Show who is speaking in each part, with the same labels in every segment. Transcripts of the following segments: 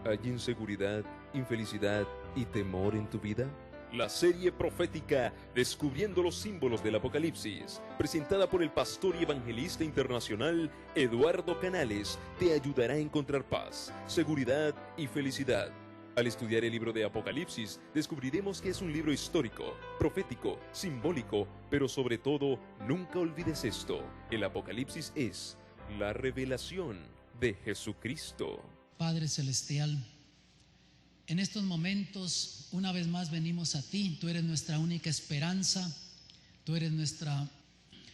Speaker 1: ¿Hay inseguridad, infelicidad y temor en tu vida? La serie profética Descubriendo los símbolos del Apocalipsis, presentada por el pastor y evangelista internacional Eduardo Canales, te ayudará a encontrar paz, seguridad y felicidad. Al estudiar el libro de Apocalipsis, descubriremos que es un libro histórico, profético, simbólico, pero sobre todo, nunca olvides esto: el Apocalipsis es la revelación de Jesucristo.
Speaker 2: Padre Celestial, en estos momentos una vez más venimos a ti. Tú eres nuestra única esperanza, tú eres nuestra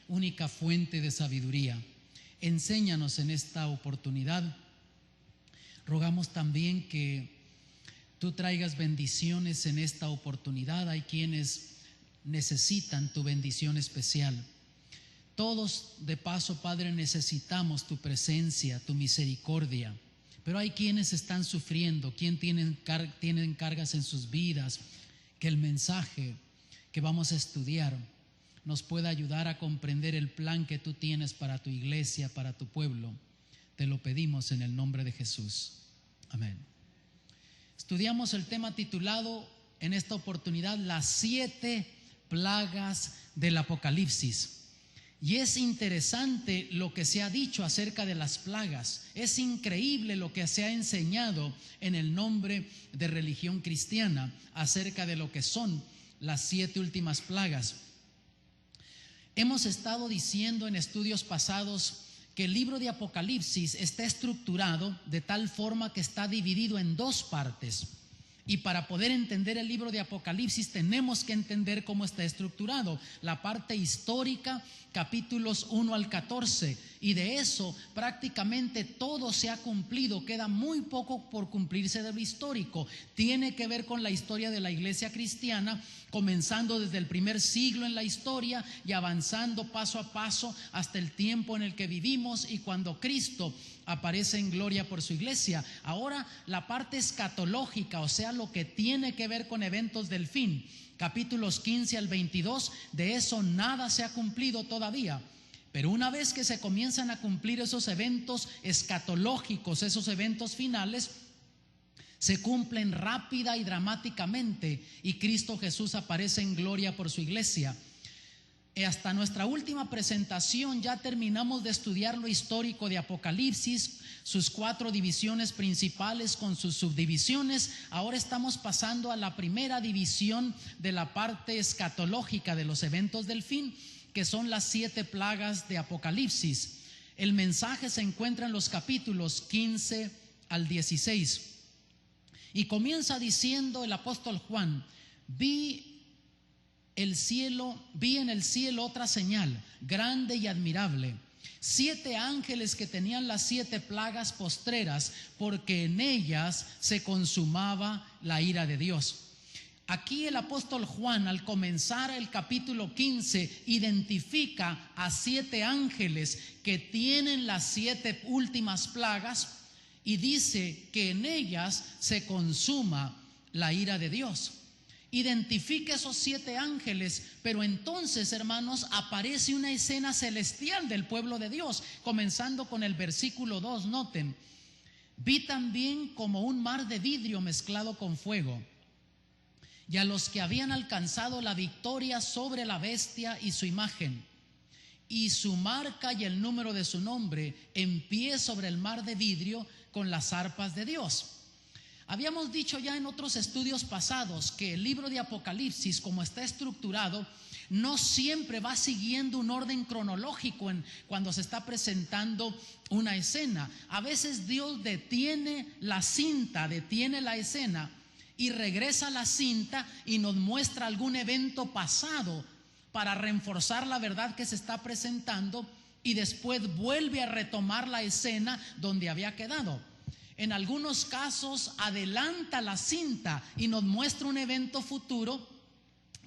Speaker 2: única fuente de sabiduría. Enséñanos en esta oportunidad. Rogamos también que tú traigas bendiciones en esta oportunidad. Hay quienes necesitan tu bendición especial. Todos de paso, Padre, necesitamos tu presencia, tu misericordia. Pero hay quienes están sufriendo, quienes tienen cargas en sus vidas. Que el mensaje que vamos a estudiar nos pueda ayudar a comprender el plan que tú tienes para tu iglesia, para tu pueblo. Te lo pedimos en el nombre de Jesús. Amén. Estudiamos el tema titulado en esta oportunidad las 7 plagas del Apocalipsis. Y es interesante lo que se ha dicho acerca de las plagas. Es increíble lo que se ha enseñado en el nombre de religión cristiana acerca de lo que son las 7 últimas plagas. Hemos estado diciendo en estudios pasados que el libro de Apocalipsis está estructurado de tal forma que está dividido en 2 partes. Y para poder entender el libro de Apocalipsis tenemos que entender cómo está estructurado. La parte histórica, capítulos 1 al 14, y de eso prácticamente todo se ha cumplido. Queda muy poco por cumplirse de lo histórico. Tiene que ver con la historia de la iglesia cristiana, comenzando desde el primer siglo en la historia y avanzando paso a paso hasta el tiempo en el que vivimos y cuando Cristo aparece en gloria por su iglesia. Ahora la parte escatológica, o sea, lo que tiene que ver con eventos del fin, capítulos 15 al 22, de eso nada se ha cumplido todavía. Pero una vez que se comienzan a cumplir esos eventos escatológicos, esos eventos finales, se cumplen rápida y dramáticamente y Cristo Jesús aparece en gloria por su iglesia. Hasta nuestra última presentación ya terminamos de estudiar lo histórico de Apocalipsis, sus 4 divisiones principales con sus subdivisiones. Ahora estamos pasando a la primera división de la parte escatológica de los eventos del fin, que son las 7 plagas de Apocalipsis. El mensaje se encuentra en los capítulos 15 al 16 y comienza diciendo el apóstol Juan: vi en el cielo otra señal grande y admirable, 7 ángeles que tenían las 7 plagas postreras, porque en ellas se consumaba la ira de Dios. Aquí el apóstol Juan, al comenzar el capítulo 15, identifica a 7 ángeles que tienen las 7 últimas plagas y dice que en ellas se consuma la ira de Dios. Identifica esos 7 ángeles, pero entonces, hermanos, aparece una escena celestial del pueblo de Dios, comenzando con el versículo 2. Noten: vi también como un mar de vidrio mezclado con fuego, y a los que habían alcanzado la victoria sobre la bestia y su imagen, y su marca y el número de su nombre, en pie sobre el mar de vidrio con las arpas de Dios. Habíamos dicho ya en otros estudios pasados que el libro de Apocalipsis, como está estructurado, no siempre va siguiendo un orden cronológico cuando se está presentando una escena. A veces Dios detiene la cinta, detiene la escena y regresa la cinta y nos muestra algún evento pasado para reforzar la verdad que se está presentando, y después vuelve a retomar la escena donde había quedado. En algunos casos adelanta la cinta y nos muestra un evento futuro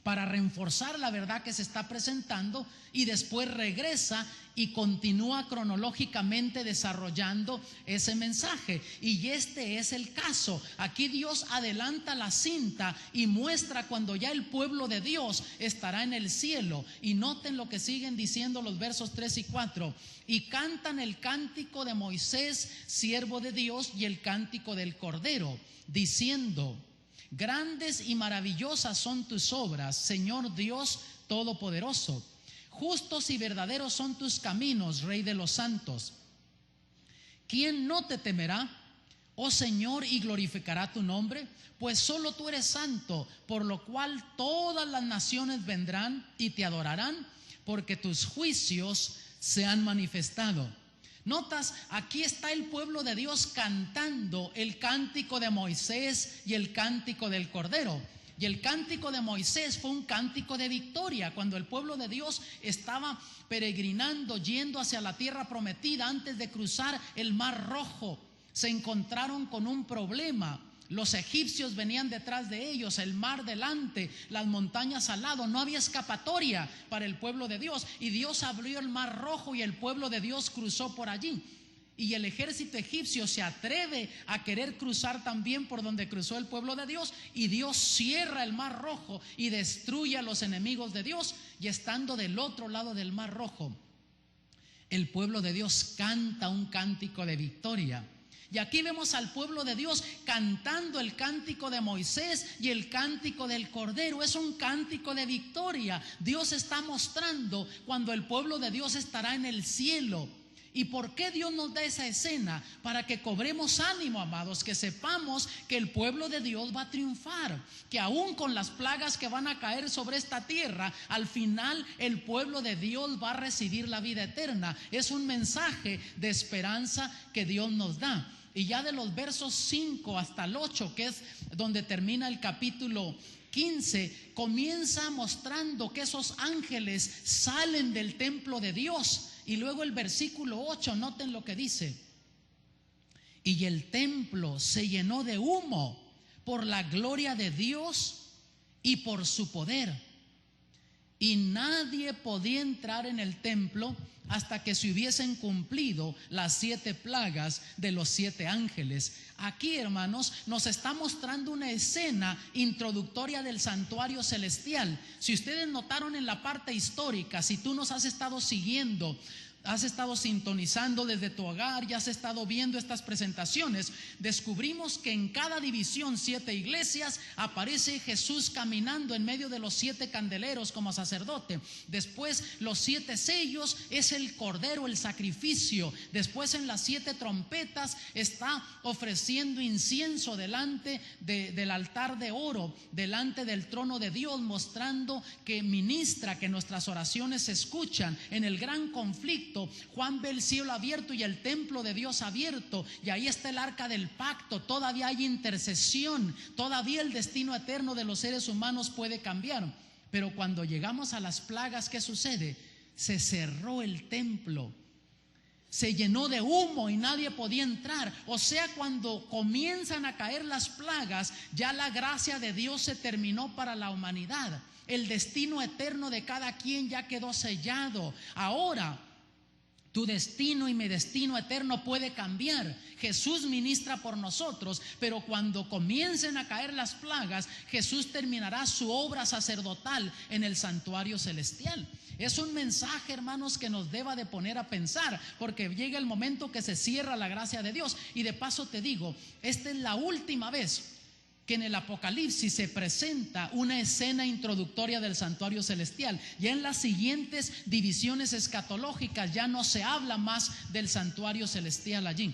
Speaker 2: para reforzar la verdad que se está presentando, y después regresa y continúa cronológicamente desarrollando ese mensaje. Y este es el caso. Aquí Dios adelanta la cinta y muestra cuando ya el pueblo de Dios estará en el cielo. Y noten lo que siguen diciendo los versos 3 y 4. Y cantan el cántico de Moisés, siervo de Dios, y el cántico del Cordero, diciendo: grandes y maravillosas son tus obras, Señor Dios Todopoderoso. Justos y verdaderos son tus caminos, Rey de los santos. ¿Quién no te temerá, oh Señor, y glorificará tu nombre? Pues solo tú eres santo, por lo cual todas las naciones vendrán y te adorarán, porque tus juicios se han manifestado. Notas, aquí está el pueblo de Dios cantando el cántico de Moisés y el cántico del Cordero. Y el cántico de Moisés fue un cántico de victoria, cuando el pueblo de Dios estaba peregrinando, yendo hacia la tierra prometida. Antes de cruzar el Mar Rojo, se encontraron con un problema. Los egipcios venían detrás de ellos, el mar delante, las montañas al lado. No había escapatoria para el pueblo de Dios, y Dios abrió el Mar Rojo y el pueblo de Dios cruzó por allí. Y el ejército egipcio se atreve a querer cruzar también por donde cruzó el pueblo de Dios, y Dios cierra el Mar Rojo y destruye a los enemigos de Dios. Y estando del otro lado del Mar Rojo, el pueblo de Dios canta un cántico de victoria. Y aquí vemos al pueblo de Dios cantando el cántico de Moisés y el cántico del Cordero. Es un cántico de victoria. Dios está mostrando cuando el pueblo de Dios estará en el cielo. ¿Y por qué Dios nos da esa escena? Para que cobremos ánimo, amados, que sepamos que el pueblo de Dios va a triunfar, que aún con las plagas que van a caer sobre esta tierra, al final el pueblo de Dios va a recibir la vida eterna. Es un mensaje de esperanza que Dios nos da. Y ya de los versos 5 hasta el 8, que es donde termina el capítulo 15, comienza mostrando que esos ángeles salen del templo de Dios. Y luego el versículo 8, noten lo que dice: y el templo se llenó de humo por la gloria de Dios y por su poder, y nadie podía entrar en el templo hasta que se hubiesen cumplido las 7 plagas de los 7 ángeles. Aquí, hermanos, nos está mostrando una escena introductoria del santuario celestial. Si ustedes notaron en la parte histórica, si tú nos has estado siguiendo, has estado sintonizando desde tu hogar y has estado viendo estas presentaciones, descubrimos que en cada división, 7 iglesias, aparece Jesús caminando en medio de los 7 candeleros como sacerdote. Después los 7 sellos es el Cordero, el sacrificio. Después en las 7 trompetas está ofreciendo incienso delante del altar de oro, delante del trono de Dios, mostrando que ministra, que nuestras oraciones se escuchan. En el gran conflicto, Juan ve el cielo abierto y el templo de Dios abierto, y ahí está el arca del pacto. Todavía hay intercesión, todavía el destino eterno de los seres humanos puede cambiar. Pero cuando llegamos a las plagas, ¿qué sucede? Se cerró el templo, se llenó de humo y nadie podía entrar. O sea, cuando comienzan a caer las plagas, ya la gracia de Dios se terminó para la humanidad. El destino eterno de cada quien ya quedó sellado. Ahora tu destino y mi destino eterno puede cambiar. Jesús ministra por nosotros, pero cuando comiencen a caer las plagas, Jesús terminará su obra sacerdotal en el santuario celestial. Es un mensaje, hermanos, que nos deba de poner a pensar, porque llega el momento que se cierra la gracia de Dios. Y de paso te digo, esta es la última vez que en el Apocalipsis se presenta una escena introductoria del santuario celestial. Ya en las siguientes divisiones escatológicas ya no se habla más del santuario celestial allí.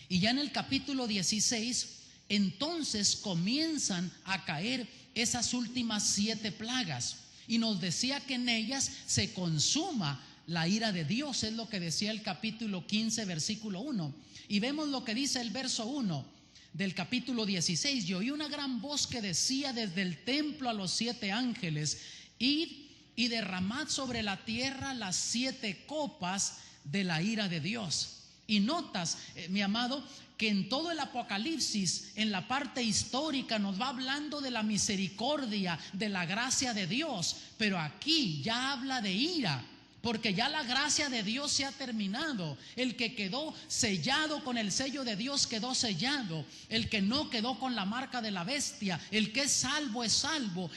Speaker 2: Y ya en el capítulo 16, entonces comienzan a caer esas últimas 7 plagas. Y nos decía que en ellas se consuma la ira de Dios, es lo que decía el capítulo 15, versículo 1. Y vemos lo que dice el verso 1 del capítulo 16: y oí una gran voz que decía desde el templo a los 7 ángeles: id y derramad sobre la tierra las 7 copas de la ira de Dios. Y notas, mi amado, que en todo el Apocalipsis, en la parte histórica, nos va hablando de la misericordia, de la gracia de Dios, pero aquí ya habla de ira, porque ya la gracia de Dios se ha terminado. El que quedó sellado con el sello de Dios quedó sellado. El que no quedó con la marca de la bestia, el que es salvo,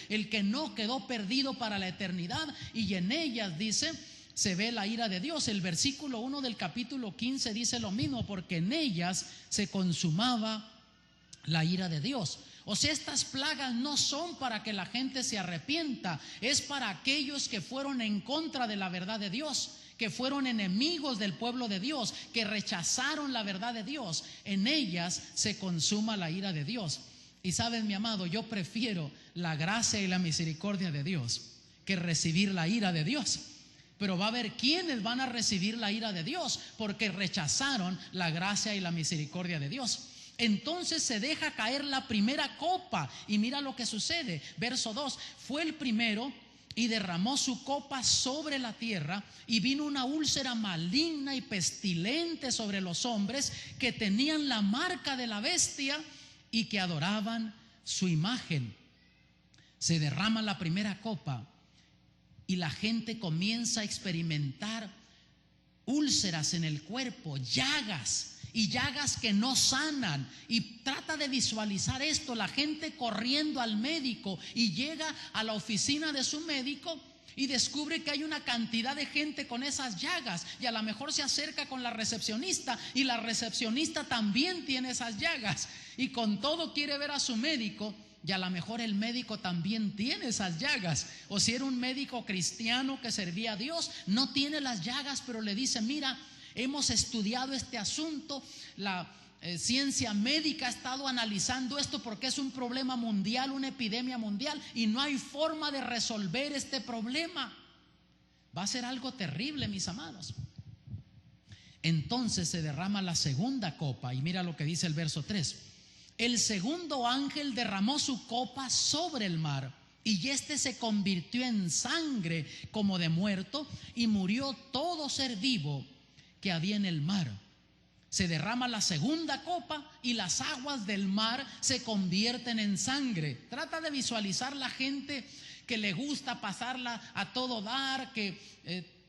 Speaker 2: el que no quedó perdido para la eternidad. Y en ellas, dice, se ve la ira de Dios. El versículo 1 del capítulo 15 dice lo mismo, porque en ellas se consumaba la ira de Dios. O sea, estas plagas no son para que la gente se arrepienta, es para aquellos que fueron en contra de la verdad de Dios, que fueron enemigos del pueblo de Dios, que rechazaron la verdad de Dios. En ellas se consuma la ira de Dios. Y sabes, mi amado, yo prefiero la gracia y la misericordia de Dios que recibir la ira de Dios. Pero va a haber quienes van a recibir la ira de Dios porque rechazaron la gracia y la misericordia de Dios. Entonces se deja caer la primera copa y mira lo que sucede. Verso 2: fue el primero y derramó su copa sobre la tierra, y vino una úlcera maligna y pestilente sobre los hombres que tenían la marca de la bestia y que adoraban su imagen. Se derrama la primera copa y la gente comienza a experimentar úlceras en el cuerpo, llagas, y llagas que no sanan. Y trata de visualizar esto: la gente corriendo al médico, y llega a la oficina de su médico y descubre que hay una cantidad de gente con esas llagas, y a lo mejor se acerca con la recepcionista, y la recepcionista también tiene esas llagas, y con todo quiere ver a su médico, y a lo mejor el médico también tiene esas llagas. O si era un médico cristiano que servía a Dios, no tiene las llagas, pero le dice: mira, hemos estudiado este asunto, la ciencia médica ha estado analizando esto porque es un problema mundial, una epidemia mundial, y no hay forma de resolver este problema. Va a ser algo terrible, mis amados. Entonces se derrama la segunda copa, y mira lo que dice el verso 3: el segundo ángel derramó su copa sobre el mar, y éste se convirtió en sangre como de muerto, y murió todo ser vivo que había en el mar. Se derrama la segunda copa y las aguas del mar se convierten en sangre. Trata de visualizar la gente que le gusta pasarla a todo dar, que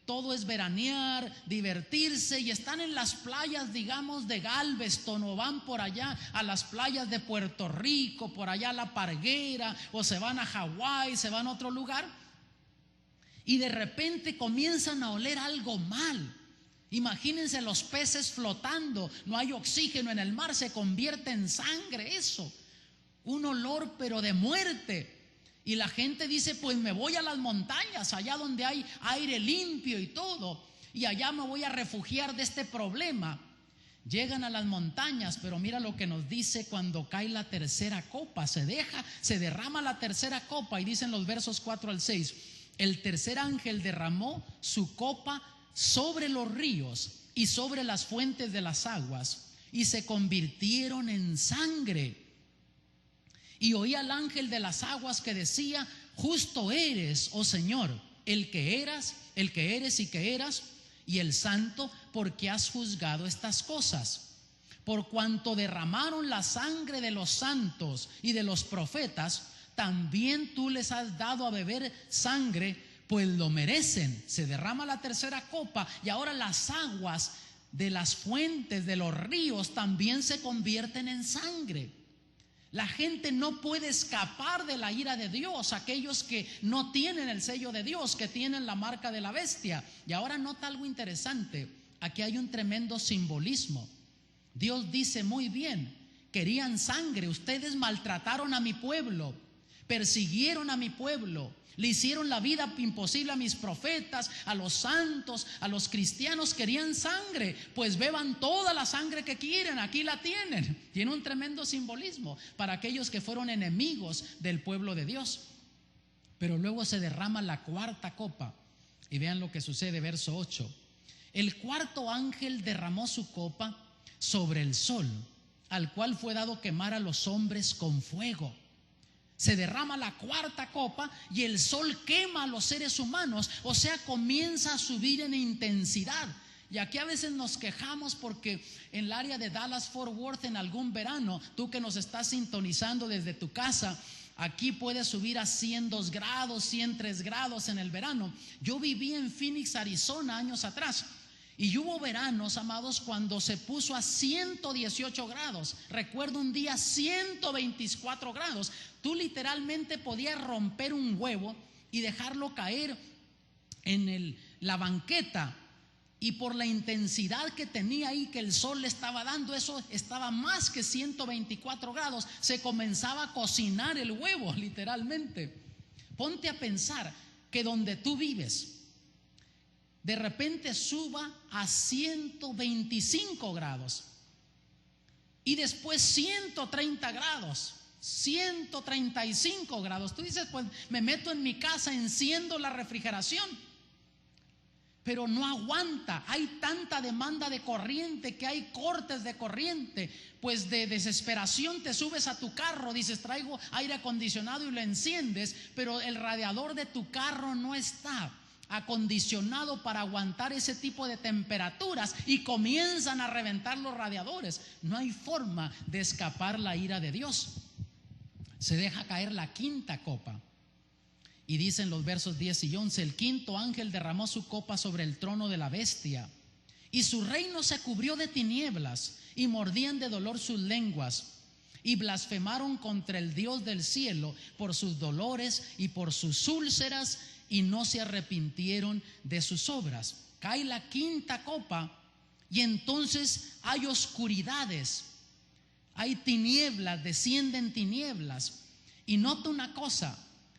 Speaker 2: todo es veranear, divertirse, y están en las playas, digamos, de Galveston, o van por allá a las playas de Puerto Rico, por allá a La Parguera, o se van a Hawái, se van a otro lugar, y de repente comienzan a oler algo mal. Imagínense los peces flotando, no hay oxígeno en el mar, se convierte en sangre eso, un olor pero de muerte. Y la gente dice: pues me voy a las montañas, allá donde hay aire limpio y todo, y allá me voy a refugiar de este problema. Llegan a las montañas, pero mira lo que nos dice cuando cae la tercera copa. Se derrama la tercera copa, y dicen los versos 4 al 6: el tercer ángel derramó su copa sobre los ríos y sobre las fuentes de las aguas, y se convirtieron en sangre. Y oí al ángel de las aguas que decía: justo eres, oh Señor, el que eres y que eras, y el santo, porque has juzgado estas cosas. Por cuanto derramaron la sangre de los santos y de los profetas, también tú les has dado a beber sangre, pues lo merecen. Se derrama la tercera copa, y ahora las aguas de las fuentes de los ríos también se convierten en sangre. La gente no puede escapar de la ira de Dios, aquellos que no tienen el sello de Dios, que tienen la marca de la bestia. Y ahora nota algo interesante: aquí hay un tremendo simbolismo. Dios dice: muy bien, querían sangre, ustedes maltrataron a mi pueblo, persiguieron a mi pueblo, le hicieron la vida imposible a mis profetas, a los santos, a los cristianos. Querían sangre, pues beban toda la sangre que quieren, aquí la tienen. Tiene un tremendo simbolismo para aquellos que fueron enemigos del pueblo de Dios. Pero luego se derrama la cuarta copa, y vean lo que sucede, verso 8: el cuarto ángel derramó su copa sobre el sol, al cual fue dado quemar a los hombres con fuego. Se derrama la cuarta copa y el sol quema a los seres humanos, o sea, comienza a subir en intensidad. Y aquí a veces nos quejamos porque en el área de Dallas-Fort Worth, en algún verano, tú que nos estás sintonizando desde tu casa, aquí puede subir a 102 grados, 103 grados en el verano. Yo viví en Phoenix, Arizona, años atrás. Y hubo veranos, amados, cuando se puso a 118 grados. Recuerdo un día 124 grados. Tú literalmente podías romper un huevo y dejarlo caer en la banqueta. Y por la intensidad que tenía ahí, que el sol le estaba dando, eso estaba más que 124 grados. Se comenzaba a cocinar el huevo, literalmente. Ponte a pensar que donde tú vives, de repente suba a 125 grados. Y después 130 grados, 135 grados. Tú dices, pues me meto en mi casa, enciendo la refrigeración. Pero no aguanta, hay tanta demanda de corriente que hay cortes de corriente. Pues de desesperación te subes a tu carro, dices traigo aire acondicionado y lo enciendes, pero el radiador de tu carro no está acondicionado para aguantar ese tipo de temperaturas y comienzan a reventar los radiadores. No hay forma de escapar la ira de Dios. Se deja caer la quinta copa. Y dicen los versos 10 y 11: el quinto ángel derramó su copa sobre el trono de la bestia, y su reino se cubrió de tinieblas, y mordían de dolor sus lenguas, y blasfemaron contra el Dios del cielo por sus dolores y por sus úlceras, y no se arrepintieron de sus obras. Cae la quinta copa, y entonces hay oscuridades, hay tinieblas, descienden tinieblas. Y nota una cosa: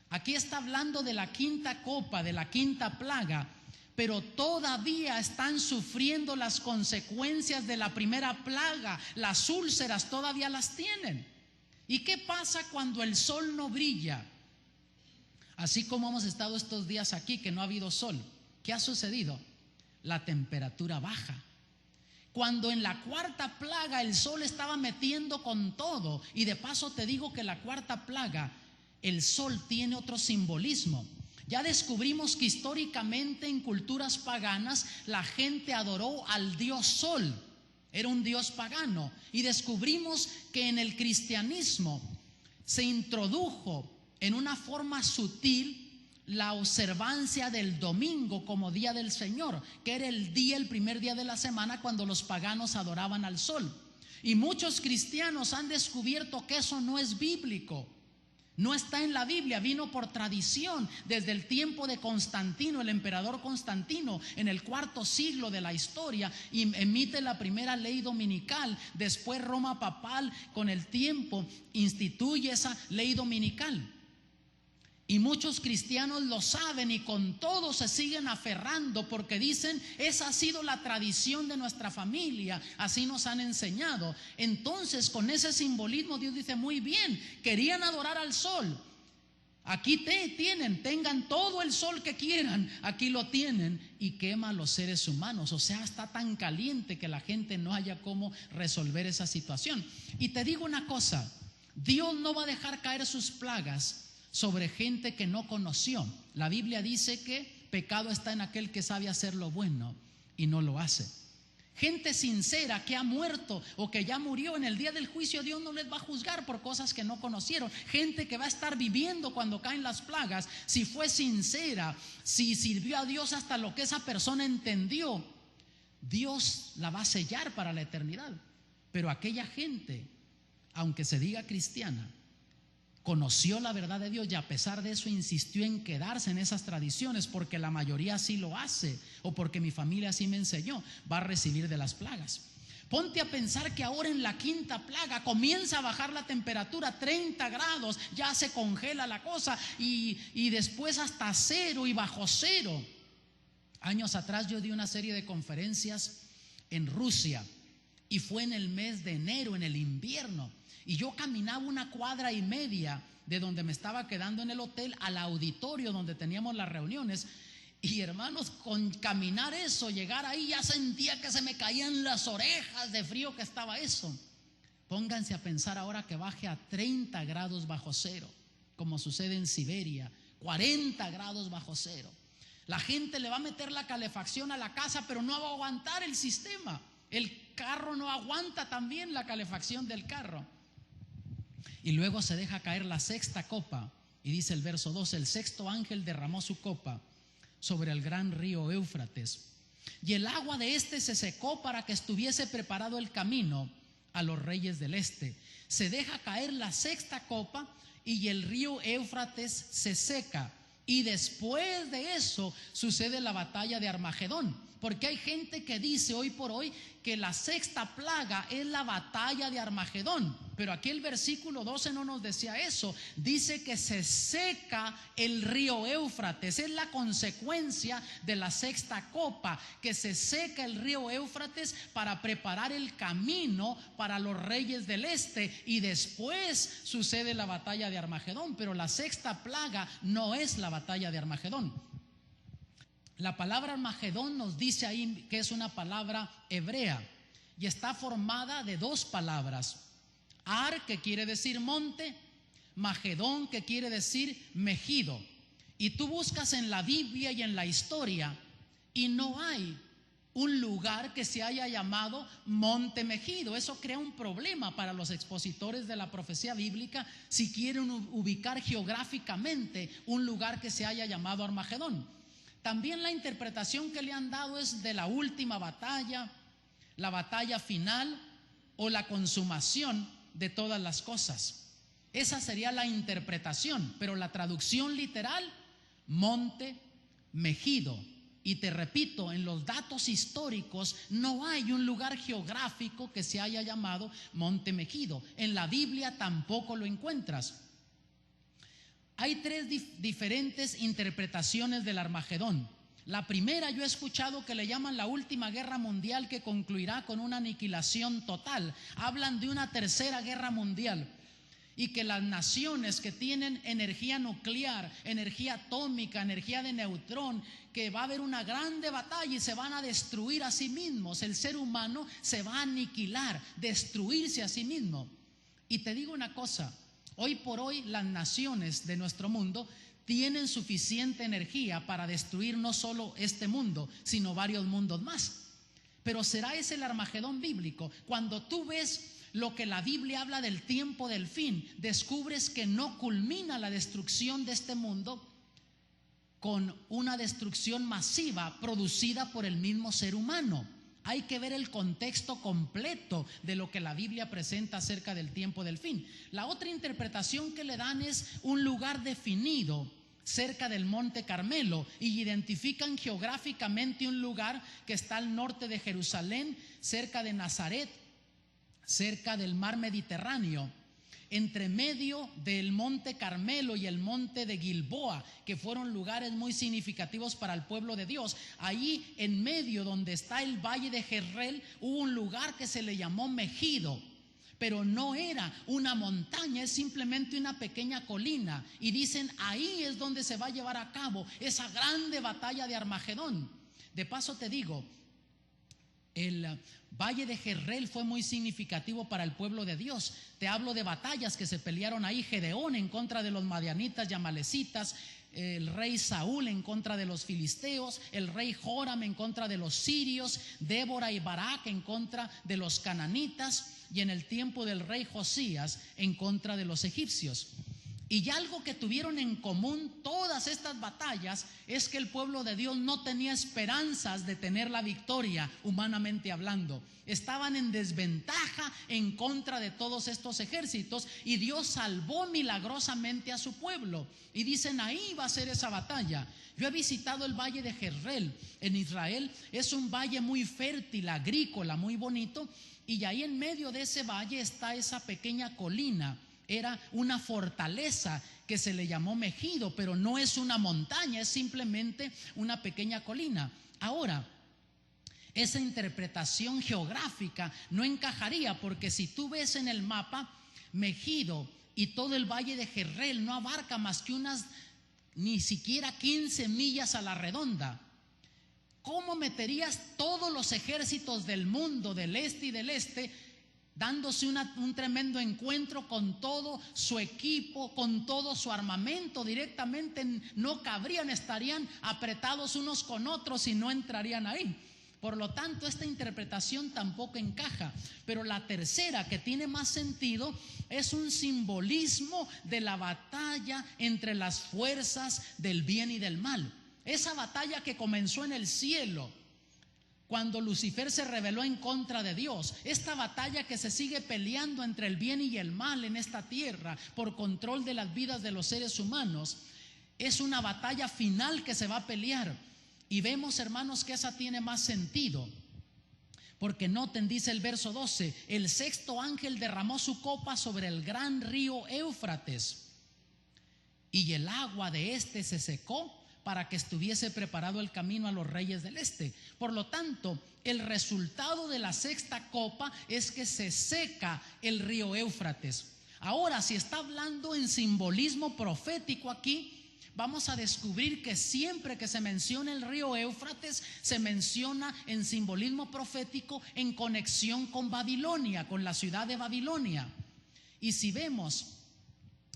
Speaker 2: aquí está hablando de la quinta copa, de la quinta plaga, pero todavía están sufriendo las consecuencias de la primera plaga. Las úlceras todavía las tienen. ¿Y qué pasa cuando el sol no brilla? Así como hemos estado estos días aquí que no ha habido sol, ¿qué ha sucedido? La temperatura baja. Cuando en la cuarta plaga el sol estaba metiendo con todo, y de paso te digo que la cuarta plaga, el sol tiene otro simbolismo. Ya descubrimos que históricamente en culturas paganas la gente adoró al dios sol, era un dios pagano. Y descubrimos que en el cristianismo se introdujo en una forma sutil la observancia del domingo como día del Señor, que era el primer día de la semana cuando los paganos adoraban al sol. Y muchos cristianos han descubierto que eso no es bíblico. No está en la Biblia, vino por tradición desde el tiempo de Constantino, el emperador Constantino, en el cuarto siglo de la historia, y emite la primera ley dominical. Después Roma papal con el tiempo instituye esa ley dominical. Y muchos cristianos lo saben y con todo se siguen aferrando porque dicen, esa ha sido la tradición de nuestra familia, así nos han enseñado. Entonces con ese simbolismo Dios dice, muy bien, querían adorar al sol, aquí tienen, tengan todo el sol que quieran, aquí lo tienen, y quema a los seres humanos. O sea, está tan caliente que la gente no haya cómo resolver esa situación. Y te digo una cosa, Dios no va a dejar caer sus plagas sobre gente que no conoció. La Biblia dice que pecado está en aquel que sabe hacer lo bueno y no lo hace. Gente sincera que ha muerto o que ya murió, en el día del juicio Dios no les va a juzgar por cosas que no conocieron. Gente que va a estar viviendo cuando caen las plagas, si fue sincera, si sirvió a Dios hasta lo que esa persona entendió, Dios la va a sellar para la eternidad. Pero aquella gente, aunque se diga cristiana, conoció la verdad de Dios y a pesar de eso insistió en quedarse en esas tradiciones porque la mayoría así lo hace o porque mi familia así me enseñó, va a recibir de las plagas. Ponte a pensar que ahora en la quinta plaga comienza a bajar la temperatura, 30 grados, ya se congela la cosa y después hasta 0 y bajo 0. Años atrás yo di una serie de conferencias en Rusia y fue en el mes de enero, en el invierno. Y yo caminaba 1,5 cuadras de donde me estaba quedando en el hotel al auditorio donde teníamos las reuniones. Y hermanos, con caminar eso, llegar ahí, ya sentía que se me caían las orejas de frío que estaba eso. Pónganse a pensar ahora que baje a 30 grados bajo 0, como sucede en Siberia, 40 grados bajo 0. La gente le va a meter la calefacción a la casa, pero no va a aguantar el sistema. El carro no aguanta también la calefacción del carro. Y luego se deja caer la sexta copa. Y dice el verso 2: el sexto ángel derramó su copa sobre el gran río Éufrates, y el agua de este se secó para que estuviese preparado el camino a los reyes del este. Se deja caer la sexta copa y el río Éufrates se seca. Y después de eso sucede la batalla de Armagedón, porque hay gente que dice hoy por hoy que la sexta plaga es la batalla de Armagedón, pero aquí el versículo 12 no nos decía eso. Dice que se seca el río Éufrates, es la consecuencia de la sexta copa, que se seca el río Éufrates para preparar el camino para los reyes del este, y después sucede la batalla de Armagedón. Pero la sexta plaga no es la batalla de Armagedón. La palabra Armagedón nos dice ahí que es una palabra hebrea y está formada de dos palabras: Ar, que quiere decir monte; Magedón, que quiere decir mejido. Y tú buscas en la Biblia y en la historia y no hay un lugar que se haya llamado Monte Mejido. Eso crea un problema para los expositores de la profecía bíblica si quieren ubicar geográficamente un lugar que se haya llamado Armagedón. También la interpretación que le han dado es de la última batalla, la batalla final o la consumación de todas las cosas. Esa sería la interpretación, pero la traducción literal: monte mejido. Y te repito, en los datos históricos no hay un lugar geográfico que se haya llamado Monte Mejido. En la Biblia tampoco lo encuentras. Hay tres diferentes interpretaciones del Armagedón. La primera, yo he escuchado que le llaman la última guerra mundial, que concluirá con una aniquilación total. Hablan de una tercera guerra mundial, y que las naciones que tienen energía nuclear, energía atómica, energía de neutrón, que va a haber una grande batalla y se van a destruir a sí mismos. El ser humano se va a aniquilar, destruirse a sí mismo. Y te digo una cosa: hoy por hoy las naciones de nuestro mundo tienen suficiente energía para destruir no solo este mundo, sino varios mundos más. Pero ¿será ese el Armagedón bíblico? Cuando tú ves lo que la Biblia habla del tiempo del fin, descubres que no culmina la destrucción de este mundo con una destrucción masiva producida por el mismo ser humano. Hay que ver el contexto completo de lo que la Biblia presenta acerca del tiempo del fin. La otra interpretación que le dan es un lugar definido cerca del Monte Carmelo, y identifican geográficamente un lugar que está al norte de Jerusalén, cerca de Nazaret, cerca del mar Mediterráneo, entre medio del Monte Carmelo y el Monte de Gilboa, que fueron lugares muy significativos para el pueblo de Dios. Ahí en medio, donde está el valle de Jezreel, hubo un lugar que se le llamó Mejido, pero no era una montaña, es simplemente una pequeña colina, y dicen ahí es donde se va a llevar a cabo esa grande batalla de Armagedón. De paso te digo, el valle de Jezreel fue muy significativo para el pueblo de Dios. Te hablo de batallas que se pelearon ahí: Gedeón en contra de los madianitas y amalecitas, el rey Saúl en contra de los filisteos, el rey Joram en contra de los sirios, Débora y Barak en contra de los cananitas, y en el tiempo del rey Josías en contra de los egipcios. Y algo que tuvieron en común todas estas batallas es que el pueblo de Dios no tenía esperanzas de tener la victoria, humanamente hablando. Estaban en desventaja en contra de todos estos ejércitos, y Dios salvó milagrosamente a su pueblo. Y dicen ahí va a ser esa batalla. Yo he visitado el valle de Jezreel en Israel. Es un valle muy fértil, agrícola, muy bonito, y ahí en medio de ese valle está esa pequeña colina. Era una fortaleza que se le llamó Mejido, pero no es una montaña, es simplemente una pequeña colina. Ahora, esa interpretación geográfica no encajaría, porque si tú ves en el mapa, Mejido y todo el valle de Jezreel no abarca más que ni siquiera 15 millas a la redonda. ¿Cómo meterías todos los ejércitos del mundo, del este y del este, dándose un tremendo encuentro con todo su equipo, con todo su armamento. Directamente no cabrían, estarían apretados unos con otros y no entrarían ahí. Por lo tanto, esta interpretación tampoco encaja. Pero la tercera, que tiene más sentido, es un simbolismo de la batalla entre las fuerzas del bien y del mal. Esa batalla que comenzó en el cielo, cuando Lucifer se rebeló en contra de Dios. Esta batalla que se sigue peleando entre el bien y el mal en esta tierra por control de las vidas de los seres humanos, es una batalla final que se va a pelear. Y vemos, hermanos, que esa tiene más sentido, porque noten, dice el verso 12: el sexto ángel derramó su copa sobre el gran río Éufrates, y el agua de este se secó para que estuviese preparado el camino a los reyes del este. Por lo tanto, el resultado de la sexta copa es que se seca el río Éufrates. Ahora, si está hablando en simbolismo profético aquí, vamos a descubrir que siempre que se menciona el río Éufrates, se menciona en simbolismo profético en conexión con Babilonia, con la ciudad de Babilonia. Y si vemos,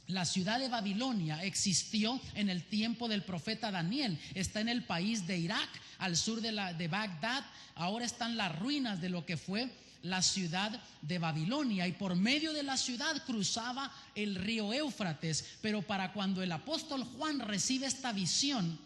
Speaker 2: la ciudad de Babilonia existió en el tiempo del profeta Daniel. Está en el país de Irak, al sur de Bagdad. Ahora están las ruinas de lo que fue la ciudad de Babilonia, y por medio de la ciudad cruzaba el río Éufrates. Pero para cuando el apóstol Juan recibe esta visión,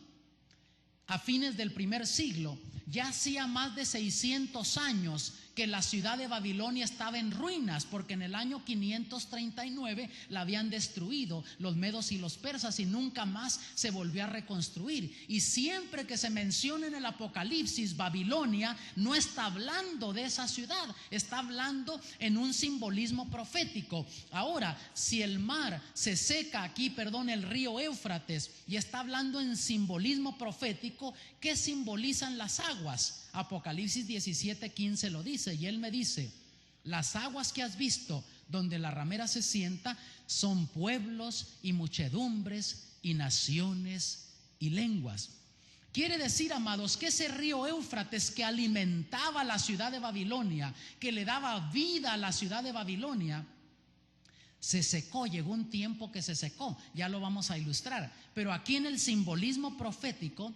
Speaker 2: a fines del primer siglo, ya hacía más de 600 años que la ciudad de Babilonia estaba en ruinas, porque en el año 539 la habían destruido los medos y los persas y nunca más se volvió a reconstruir. Y siempre que se menciona en el Apocalipsis Babilonia, no está hablando de esa ciudad, está hablando en un simbolismo profético. Ahora, si el mar se seca aquí, el río Éufrates, y está hablando en simbolismo profético, ¿qué simbolizan las aguas? Apocalipsis 17:15 lo dice, y él me dice: las aguas que has visto donde la ramera se sienta son pueblos y muchedumbres y naciones y lenguas. Quiere decir, amados, que ese río Éufrates que alimentaba la ciudad de Babilonia, que le daba vida a la ciudad de Babilonia, se secó. Llegó un tiempo que se secó, ya lo vamos a ilustrar. Pero aquí en el simbolismo profético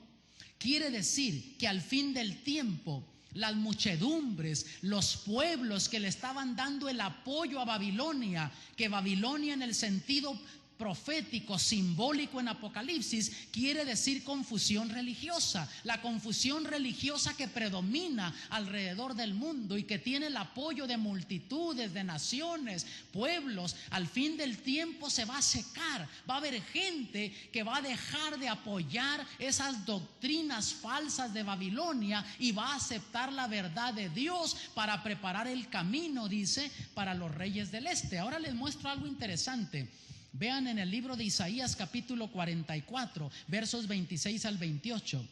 Speaker 2: quiere decir que al fin del tiempo, las muchedumbres, los pueblos que le estaban dando el apoyo a Babilonia, que Babilonia en el sentido profético, simbólico en Apocalipsis, quiere decir confusión religiosa. La confusión religiosa que predomina alrededor del mundo y que tiene el apoyo de multitudes, de naciones, pueblos, al fin del tiempo se va a secar. Va a haber gente que va a dejar de apoyar esas doctrinas falsas de Babilonia y va a aceptar la verdad de Dios para preparar el camino, dice, para los reyes del este. Ahora les muestro algo interesante. Vean en el libro de Isaías capítulo 44, versos 26 al 28.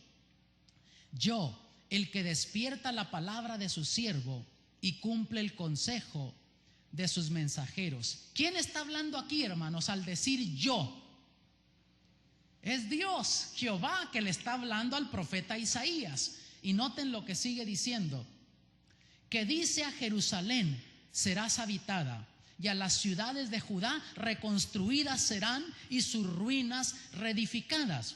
Speaker 2: Yo, el que despierta la palabra de su siervo y cumple el consejo de sus mensajeros. ¿Quién está hablando aquí, hermanos, al decir yo? Es Dios, Jehová, que le está hablando al profeta Isaías. Y noten lo que sigue diciendo: que dice a Jerusalén: serás habitada, y a las ciudades de Judá reconstruidas serán, y sus ruinas reedificadas.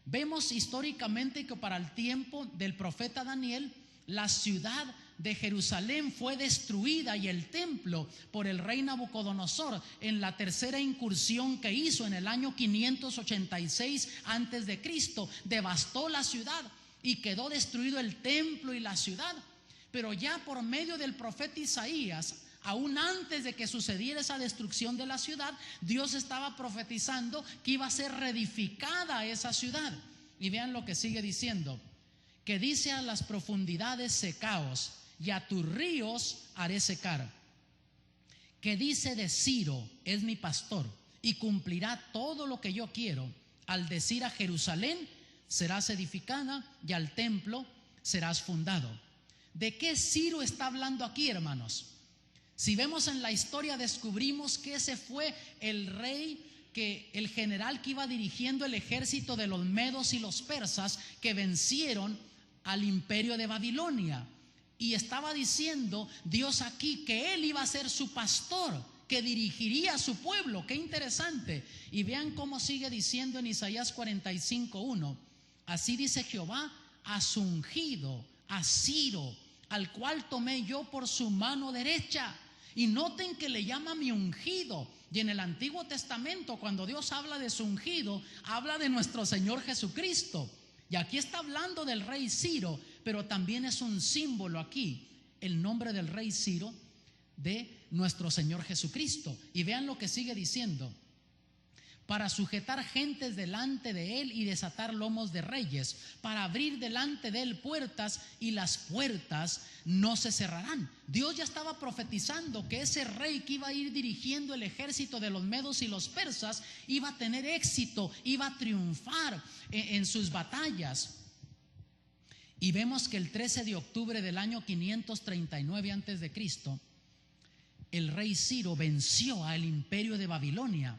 Speaker 2: Vemos históricamente que para el tiempo del profeta Daniel, la ciudad de Jerusalén fue destruida y el templo por el rey Nabucodonosor en la tercera incursión que hizo en el año 586 antes de Cristo. Devastó la ciudad y quedó destruido el templo y la ciudad. Pero ya por medio del profeta Isaías, aún antes de que sucediera esa destrucción de la ciudad, Dios estaba profetizando que iba a ser reedificada esa ciudad. Y vean lo que sigue diciendo: que dice a las profundidades: secaos, y a tus ríos haré secar. Que dice de Ciro: es mi pastor, y cumplirá todo lo que yo quiero, al decir a Jerusalén: serás edificada, y al templo serás fundado. ¿De qué Ciro está hablando aquí, hermanos? Si vemos en la historia, descubrimos que ese fue el rey, el general que iba dirigiendo el ejército de los medos y los persas que vencieron al imperio de Babilonia. Y estaba diciendo Dios aquí que Él iba a ser su pastor, que dirigiría a su pueblo. Qué interesante. Y vean cómo sigue diciendo en Isaías 45:1. Así dice Jehová a su ungido, a Ciro, al cual tomé yo por su mano derecha. Y noten que le llama mi ungido. Y en el Antiguo Testamento, cuando Dios habla de su ungido, habla de nuestro Señor Jesucristo. Y aquí está hablando del rey Ciro, pero también es un símbolo aquí, el nombre del rey Ciro, de nuestro Señor Jesucristo. Y vean lo que sigue diciendo: para sujetar gentes delante de él y desatar lomos de reyes, para abrir delante de él puertas y las puertas no se cerrarán. Dios ya estaba profetizando que ese rey que iba a ir dirigiendo el ejército de los medos y los persas iba a tener éxito, iba a triunfar en sus batallas. Y vemos que el 13 de octubre del año 539 antes de Cristo, el rey Ciro venció al imperio de Babilonia.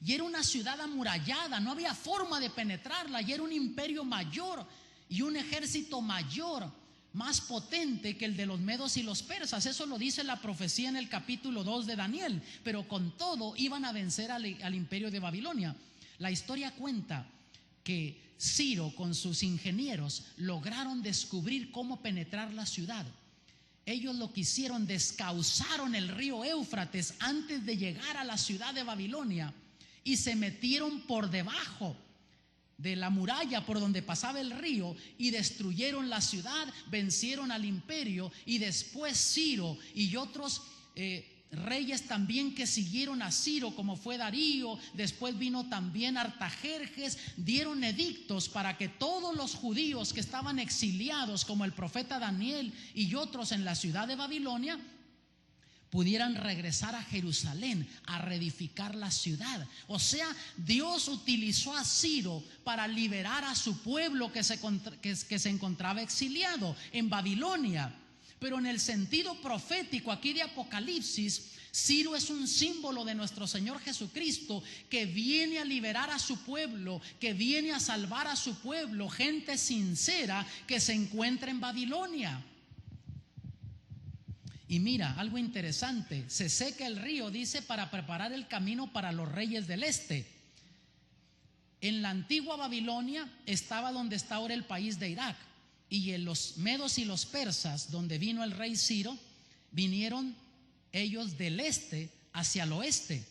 Speaker 2: Y era una ciudad amurallada, no había forma de penetrarla. Y era un imperio mayor y un ejército mayor, más potente que el de los medos y los persas. Eso lo dice la profecía en el capítulo 2 de Daniel. Pero con todo iban a vencer al imperio de Babilonia. La historia cuenta que Ciro con sus ingenieros lograron descubrir cómo penetrar la ciudad. Ellos lo que hicieron, descauzaron el río Éufrates antes de llegar a la ciudad de Babilonia y se metieron por debajo de la muralla por donde pasaba el río y destruyeron la ciudad, vencieron al imperio. Y después Ciro y otros reyes también que siguieron a Ciro, como fue Darío, después vino también Artajerjes, dieron edictos para que todos los judíos que estaban exiliados, como el profeta Daniel y otros en la ciudad de Babilonia, pudieran regresar a Jerusalén a reedificar la ciudad. O sea, Dios utilizó a Ciro para liberar a su pueblo que se encontraba exiliado en Babilonia. Pero en el sentido profético aquí de Apocalipsis, Ciro es un símbolo de nuestro Señor Jesucristo, que viene a liberar a su pueblo, que viene a salvar a su pueblo, gente sincera que se encuentra en Babilonia. Y mira, algo interesante: se seca el río, dice, para preparar el camino para los reyes del este. En la antigua Babilonia estaba donde está ahora el país de Irak. Y en los medos y los persas, donde vino el rey Ciro, vinieron ellos del este hacia el oeste.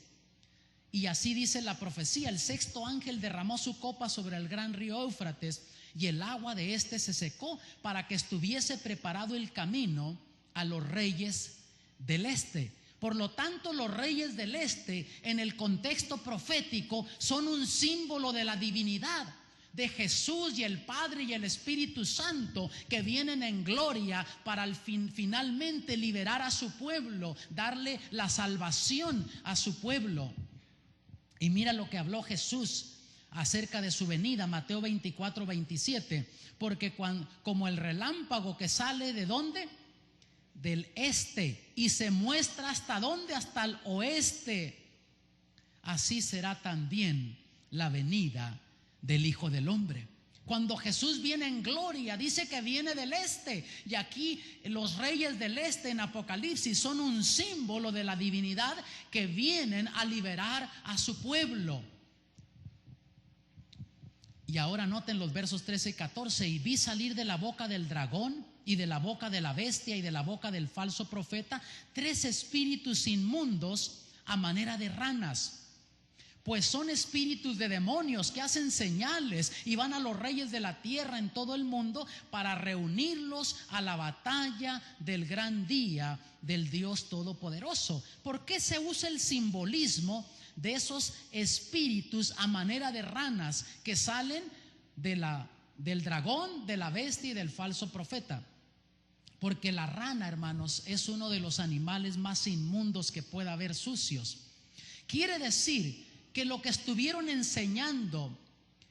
Speaker 2: Y así dice la profecía: el sexto ángel derramó su copa sobre el gran río Éufrates, y el agua de este se secó, para que estuviese preparado el camino a los reyes del este. Por lo tanto, los reyes del este, en el contexto profético, son un símbolo de la divinidad de Jesús y el Padre y el Espíritu Santo, que vienen en gloria para finalmente liberar a su pueblo, darle la salvación a su pueblo. Y mira lo que habló Jesús acerca de su venida, Mateo 24:27, porque como el relámpago que sale ¿de dónde? Del este, y se muestra hasta dónde, hasta el oeste, así será también la venida del Hijo del Hombre. Cuando Jesús viene en gloria, dice que viene del este. Y aquí los reyes del este en Apocalipsis son un símbolo de la divinidad que vienen a liberar a su pueblo. Y ahora noten los versos 13 y 14: y vi salir de la boca del dragón y de la boca de la bestia y de la boca del falso profeta 3 espíritus inmundos a manera de ranas. Pues son espíritus de demonios que hacen señales y van a los reyes de la tierra en todo el mundo para reunirlos a la batalla del gran día del Dios Todopoderoso. ¿Por qué se usa el simbolismo de esos espíritus a manera de ranas que salen del dragón, de la bestia y del falso profeta? Porque la rana, hermanos, es uno de los animales más inmundos que pueda haber, sucios. Quiere decir que lo que estuvieron enseñando,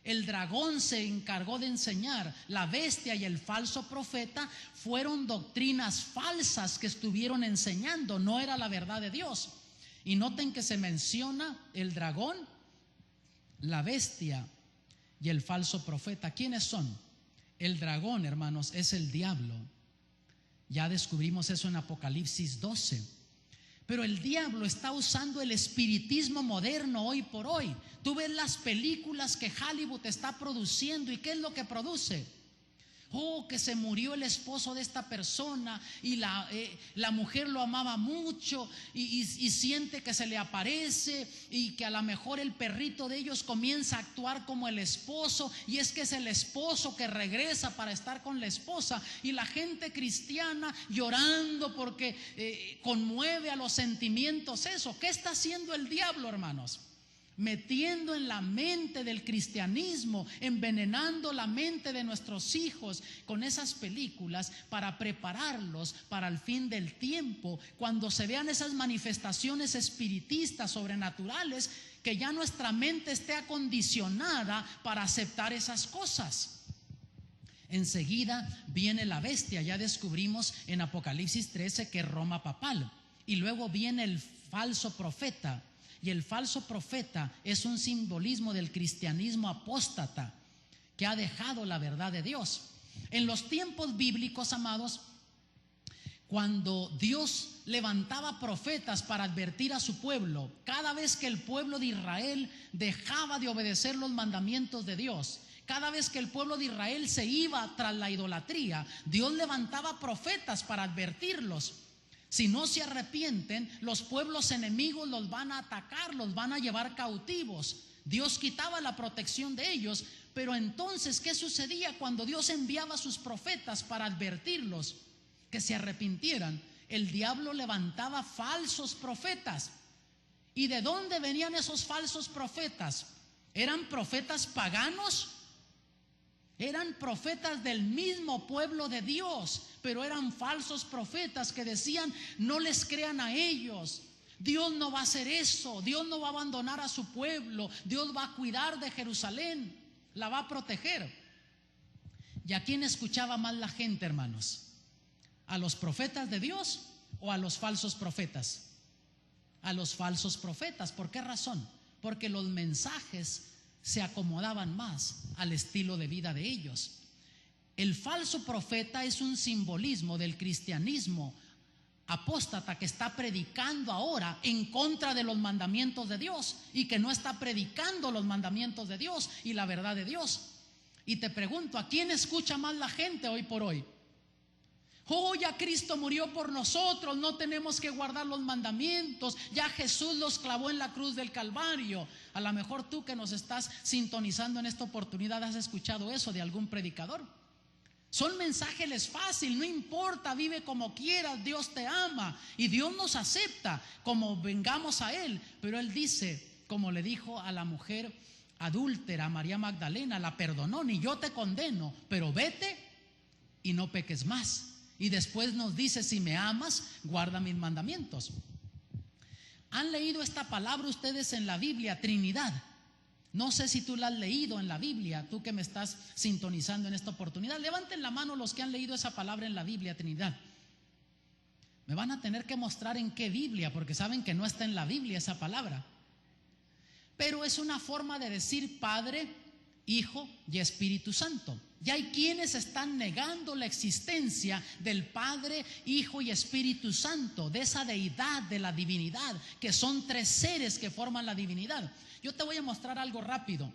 Speaker 2: el dragón se encargó de enseñar, la bestia y el falso profeta, fueron doctrinas falsas que estuvieron enseñando, no era la verdad de Dios. Y noten que se menciona el dragón, la bestia y el falso profeta. ¿Quiénes son? El dragón, hermanos, es el diablo. Ya descubrimos eso en Apocalipsis 12. Pero el diablo está usando el espiritismo moderno hoy por hoy. Tú ves las películas que Hollywood está produciendo, ¿y qué es lo que produce? Oh, que se murió el esposo de esta persona y la mujer lo amaba mucho y siente que se le aparece, y que a lo mejor el perrito de ellos comienza a actuar como el esposo, y es que es el esposo que regresa para estar con la esposa, y la gente cristiana llorando porque conmueve a los sentimientos eso. ¿Qué está haciendo el diablo, hermanos? Metiendo en la mente del cristianismo, envenenando la mente de nuestros hijos con esas películas para prepararlos para el fin del tiempo, cuando se vean esas manifestaciones espiritistas, sobrenaturales, que ya nuestra mente esté acondicionada para aceptar esas cosas. Enseguida viene la bestia, ya descubrimos en Apocalipsis 13 que es Roma papal, y luego viene el falso profeta. Y el falso profeta es un simbolismo del cristianismo apóstata que ha dejado la verdad de Dios. En los tiempos bíblicos, amados, cuando Dios levantaba profetas para advertir a su pueblo, cada vez que el pueblo de Israel dejaba de obedecer los mandamientos de Dios, cada vez que el pueblo de Israel se iba tras la idolatría, Dios levantaba profetas para advertirlos. Si no se arrepienten, los pueblos enemigos los van a atacar, los van a llevar cautivos. Dios quitaba la protección de ellos, pero entonces, ¿qué sucedía cuando Dios enviaba a sus profetas para advertirlos que se arrepintieran? El diablo levantaba falsos profetas. ¿Y de dónde venían esos falsos profetas? ¿Eran profetas paganos? Eran profetas del mismo pueblo de Dios, pero eran falsos profetas que decían: no les crean a ellos, Dios no va a hacer eso, Dios no va a abandonar a su pueblo, Dios va a cuidar de Jerusalén, la va a proteger. ¿Y a quién escuchaba más la gente, hermanos? ¿A los profetas de Dios o a los falsos profetas? A los falsos profetas. ¿Por qué razón? Porque los mensajes se acomodaban más al estilo de vida de ellos. El falso profeta es un simbolismo del cristianismo apóstata que está predicando ahora en contra de los mandamientos de Dios y que no está predicando los mandamientos de Dios y la verdad de Dios. Y te pregunto, ¿a quién escucha más la gente hoy por hoy? Oh, ya Cristo murió por nosotros, no tenemos que guardar los mandamientos, ya Jesús los clavó en la cruz del Calvario. A lo mejor tú que nos estás sintonizando en esta oportunidad has escuchado eso de algún predicador. Son mensajes fáciles, no importa, vive como quieras, Dios te ama y Dios nos acepta como vengamos a Él. Pero Él dice, como le dijo a la mujer adúltera, María Magdalena, la perdonó: ni yo te condeno, pero vete y no peques más. Y después nos dice: si me amas, guarda mis mandamientos. ¿Han leído esta palabra ustedes en la Biblia, Trinidad? No sé si tú la has leído en la Biblia, tú que me estás sintonizando en esta oportunidad. Levanten la mano los que han leído esa palabra en la Biblia, Trinidad. Me van a tener que mostrar en qué Biblia, porque saben que no está en la Biblia esa palabra. Pero es una forma de decir Padre, Hijo y Espíritu Santo. Ya hay quienes están negando la existencia del Padre, Hijo y Espíritu Santo, de esa deidad, de la divinidad, que son tres seres que forman la divinidad. Yo te voy a mostrar algo rápido.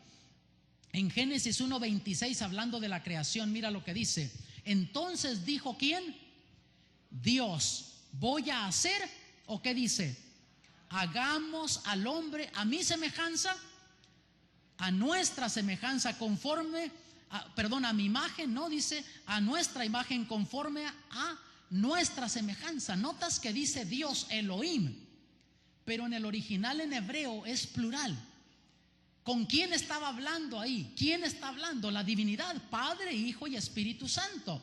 Speaker 2: En Génesis 1:26, hablando de la creación, mira lo que dice: entonces dijo, ¿quién? Dios, voy a hacer, ¿o qué dice? Hagamos al hombre a mi semejanza, a nuestra semejanza, conforme a mi imagen, no dice a nuestra imagen, conforme a nuestra semejanza. Notas que dice Dios, Elohim, pero en el original en hebreo es plural. ¿Con quién estaba hablando ahí? ¿Quién está hablando? La divinidad, Padre, Hijo y Espíritu Santo.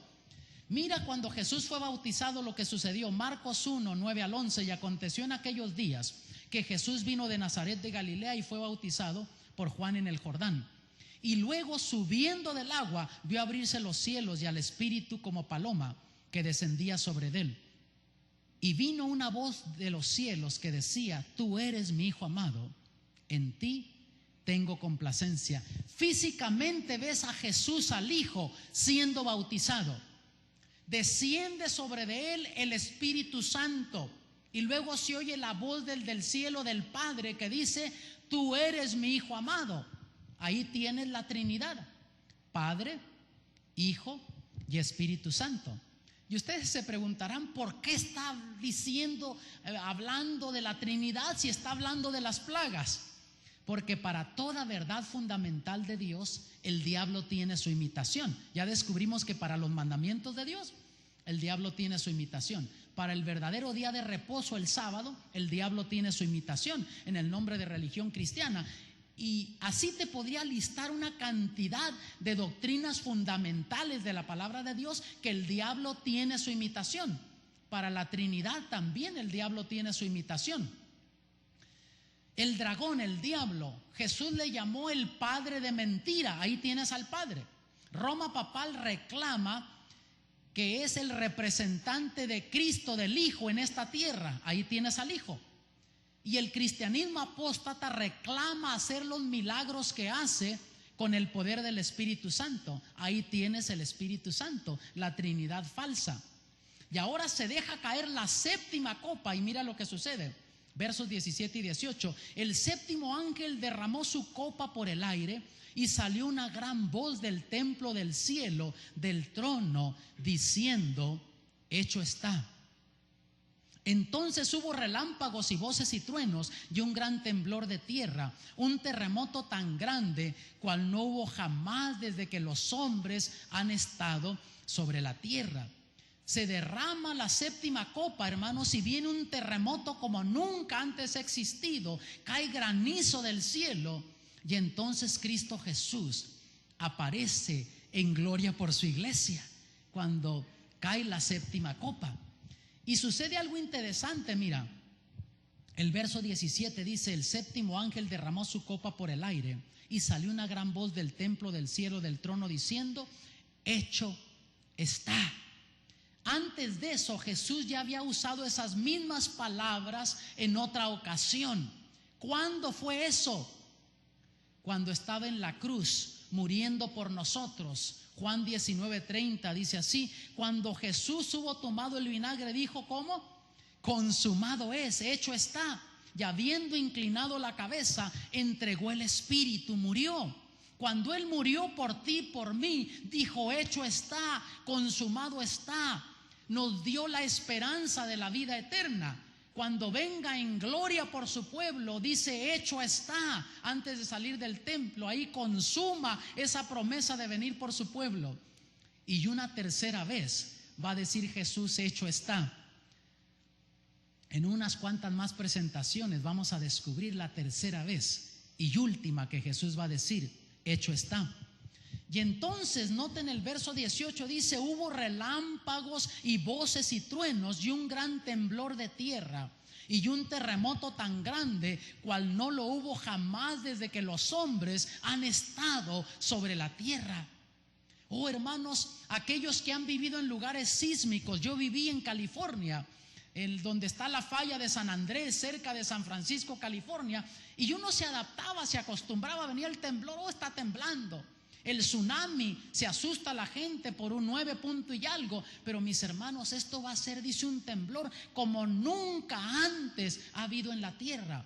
Speaker 2: Mira cuando Jesús fue bautizado lo que sucedió. Marcos 1:9-11. Y aconteció en aquellos días que Jesús vino de Nazaret de Galilea y fue bautizado por Juan en el Jordán. Y luego, subiendo del agua, vio abrirse los cielos y al Espíritu como paloma que descendía sobre él. Y vino una voz de los cielos que decía: tú eres mi Hijo amado, en ti tengo complacencia. Físicamente ves a Jesús, al Hijo, siendo bautizado. desciende sobre de él el Espíritu Santo. Y luego se oye la voz del cielo del Padre que dice: tú eres mi Hijo amado. Ahí tienes la Trinidad: Padre, Hijo y Espíritu Santo. Y ustedes se preguntarán, ¿por qué está hablando de la Trinidad si está hablando de las plagas? Porque para toda verdad fundamental de Dios, el diablo tiene su imitación. Ya descubrimos que para los mandamientos de Dios, el diablo tiene su imitación. Para el verdadero día de reposo, el sábado, el diablo tiene su imitación en el nombre de religión cristiana. Y así te podría listar una cantidad de doctrinas fundamentales de la palabra de Dios que el diablo tiene su imitación. Para la Trinidad también el diablo tiene su imitación. El dragón, el diablo, Jesús le llamó el padre de mentira. Ahí tienes al padre. Roma papal reclama que es el representante de Cristo, del Hijo en esta tierra. Ahí tienes al Hijo. Y el cristianismo apóstata reclama hacer los milagros que hace con el poder del Espíritu Santo. Ahí tienes el Espíritu Santo, la Trinidad falsa. Y ahora se deja caer la séptima copa y mira lo que sucede. Versos 17 y 18. El séptimo ángel derramó su copa por el aire y salió una gran voz del templo del cielo, del trono, diciendo: hecho está. Entonces hubo relámpagos y voces y truenos y un gran temblor de tierra, un terremoto tan grande cual no hubo jamás desde que los hombres han estado sobre la tierra. Se derrama la séptima copa, hermanos, y viene un terremoto como nunca antes ha existido. Cae granizo del cielo y entonces Cristo Jesús aparece en gloria por su iglesia cuando cae la séptima copa. Y sucede algo interesante, mira. El verso 17 dice: el séptimo ángel derramó su copa por el aire y salió una gran voz del templo del cielo, del trono, diciendo: hecho está. Antes de eso, Jesús ya había usado esas mismas palabras en otra ocasión. ¿Cuándo fue eso? Cuando estaba en la cruz muriendo por nosotros. Juan 19:30 dice así: cuando Jesús hubo tomado el vinagre, dijo: ¿cómo? Consumado es, hecho está. Y habiendo inclinado la cabeza, entregó el espíritu, murió. Cuando Él murió por ti, por mí, dijo: hecho está, consumado está. Nos dio la esperanza de la vida eterna. Cuando venga en gloria por su pueblo, dice: hecho está. Antes de salir del templo, ahí consuma esa promesa de venir por su pueblo. Y una tercera vez va a decir Jesús: hecho está. En unas cuantas más presentaciones vamos a descubrir la tercera vez y última que Jesús va a decir: hecho está. Y entonces noten el verso 18, dice: hubo relámpagos y voces y truenos y un gran temblor de tierra y un terremoto tan grande cual no lo hubo jamás desde que los hombres han estado sobre la tierra. Oh, hermanos, aquellos que han vivido en lugares sísmicos. Yo viví en California, donde está la falla de San Andrés, cerca de San Francisco, California, y uno se adaptaba, se acostumbraba. Venía el temblor: oh, está temblando. El tsunami, se asusta la gente por un 9 punto y algo. Pero mis hermanos, esto va a ser, dice, un temblor como nunca antes ha habido en la tierra.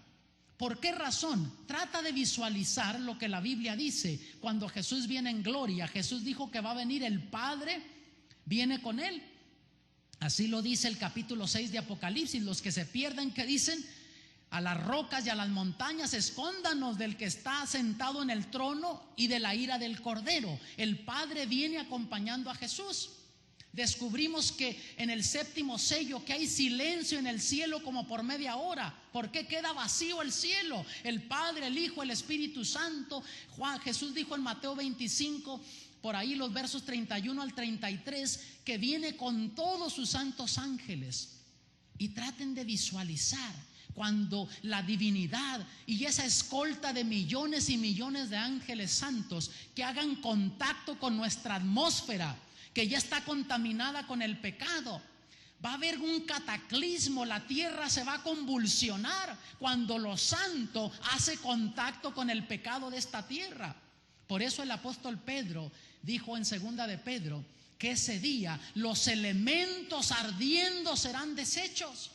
Speaker 2: ¿Por qué razón? Trata de visualizar lo que la Biblia dice. Cuando Jesús viene en gloria, Jesús dijo que va a venir el Padre, viene con Él. Así lo dice el capítulo 6 de Apocalipsis. Los que se pierden, que dicen: a las rocas y a las montañas, escóndanos del que está sentado en el trono y de la ira del Cordero. El Padre viene acompañando a Jesús. Descubrimos que en el séptimo sello que hay silencio en el cielo como por media hora. ¿Por qué queda vacío el cielo? El Padre, el Hijo, el Espíritu Santo. Jesús dijo en Mateo 25, por ahí los versos 31 al 33, que viene con todos sus santos ángeles. Y traten de visualizar cuando la divinidad y esa escolta de millones y millones de ángeles santos que hagan contacto con nuestra atmósfera, que ya está contaminada con el pecado. Va a haber un cataclismo, la tierra se va a convulsionar cuando lo santo hace contacto con el pecado de esta tierra. Por eso el apóstol Pedro dijo en segunda de Pedro que ese día los elementos ardiendo serán deshechos.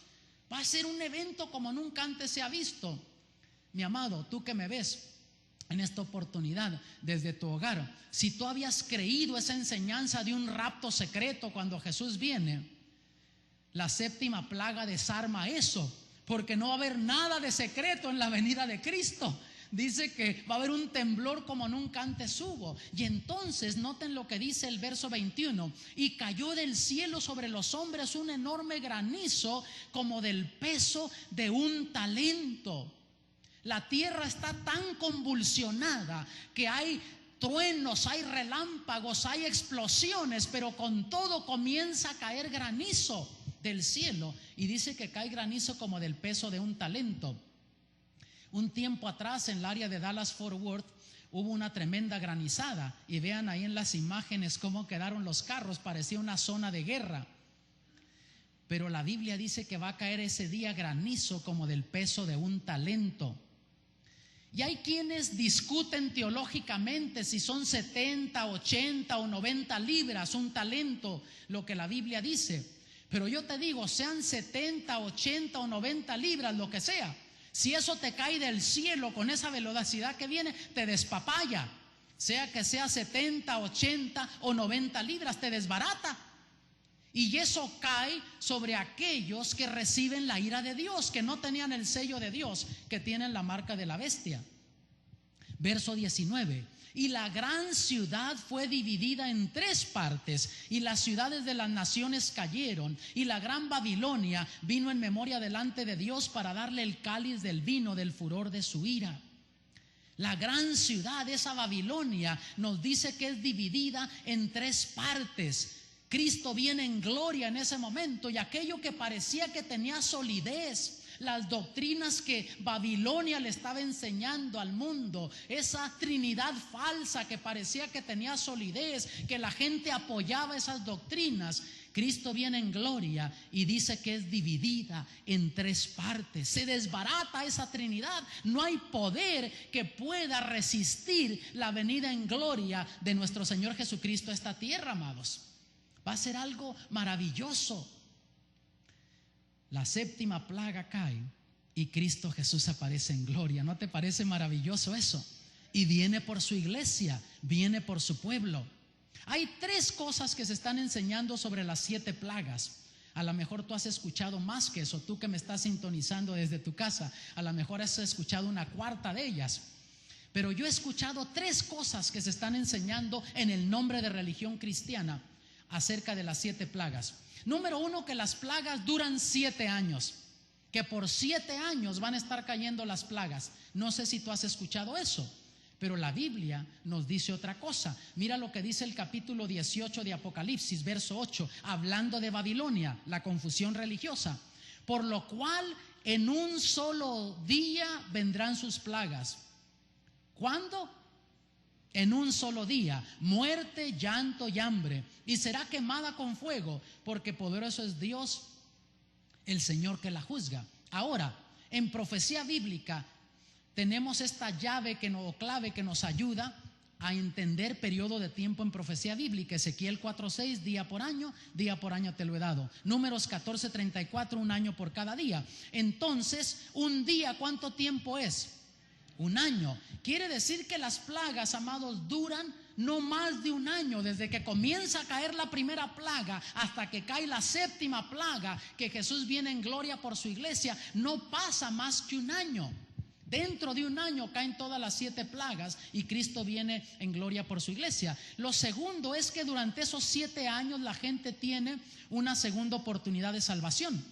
Speaker 2: Va a ser un evento como nunca antes se ha visto. Mi amado, tú que me ves en esta oportunidad desde tu hogar, si tú habías creído esa enseñanza de un rapto secreto cuando Jesús viene, la séptima plaga desarma eso, porque no va a haber nada de secreto en la venida de Cristo. Dice que va a haber un temblor como nunca antes hubo. Y entonces noten lo que dice el verso 21: y cayó del cielo sobre los hombres un enorme granizo como del peso de un talento. La tierra está tan convulsionada que hay truenos, hay relámpagos, hay explosiones, pero con todo comienza a caer granizo del cielo. Y dice que cae granizo como del peso de un talento. Un tiempo atrás en el área de Dallas-Fort Worth hubo una tremenda granizada, y vean ahí en las imágenes cómo quedaron los carros, parecía una zona de guerra. Pero la Biblia dice que va a caer ese día granizo como del peso de un talento. Y hay quienes discuten teológicamente si son 70, 80 o 90 libras un talento, lo que la Biblia dice. Pero yo te digo, sean 70, 80 o 90 libras, lo que sea, si eso te cae del cielo con esa velocidad que viene, te despapaya. Sea que sea 70, 80 o 90 libras, te desbarata. Y eso cae sobre aquellos que reciben la ira de Dios, que no tenían el sello de Dios, que tienen la marca de la bestia. Verso 19: y la gran ciudad fue dividida en 3 partes, y las ciudades de las naciones cayeron, y la gran Babilonia vino en memoria delante de Dios para darle el cáliz del vino del furor de su ira. La gran ciudad, esa Babilonia, nos dice que es dividida en 3 partes. Cristo viene en gloria en ese momento, y aquello que parecía que tenía solidez, las doctrinas que Babilonia le estaba enseñando al mundo, esa trinidad falsa que parecía que tenía solidez, que la gente apoyaba esas doctrinas, Cristo viene en gloria y dice que es dividida en 3 partes. Se desbarata esa trinidad. No hay poder que pueda resistir la venida en gloria de nuestro Señor Jesucristo a esta tierra, amados. Va a ser algo maravilloso. La séptima plaga cae y Cristo Jesús aparece en gloria. ¿No te parece maravilloso eso? Y viene por su iglesia, viene por su pueblo. Hay 3 cosas que se están enseñando sobre las 7 plagas. A lo mejor tú has escuchado más que eso. Tú que me estás sintonizando desde tu casa, a lo mejor has escuchado una 4ª de ellas. Pero yo he escuchado 3 cosas que se están enseñando en el nombre de religión cristiana acerca de las 7 plagas. Número 1, que las plagas duran 7 años, que por 7 años van a estar cayendo las plagas. No sé si tú has escuchado eso, pero la Biblia nos dice otra cosa. Mira lo que dice el capítulo 18 de Apocalipsis, verso 8, hablando de Babilonia, la confusión religiosa. Por lo cual en un solo día vendrán sus plagas. ¿Cuándo? En un solo día: muerte, llanto y hambre, y será quemada con fuego, porque poderoso es Dios, el Señor, que la juzga. Ahora, en profecía bíblica tenemos esta llave o clave que nos ayuda a entender periodo de tiempo en profecía bíblica. Ezequiel 4:6, día por año te lo he dado. Números 14:34, un año por cada día. Entonces, un día, ¿cuánto tiempo es? Un año. Quiere decir que las plagas, amados, duran no más de un año, desde que comienza a caer la primera plaga hasta que cae la séptima plaga, que Jesús viene en gloria por su iglesia. No pasa más que un año. Dentro de un año caen todas las 7 plagas y Cristo viene en gloria por su iglesia. Lo segundo es que durante esos 7 años la gente tiene una segunda oportunidad de salvación,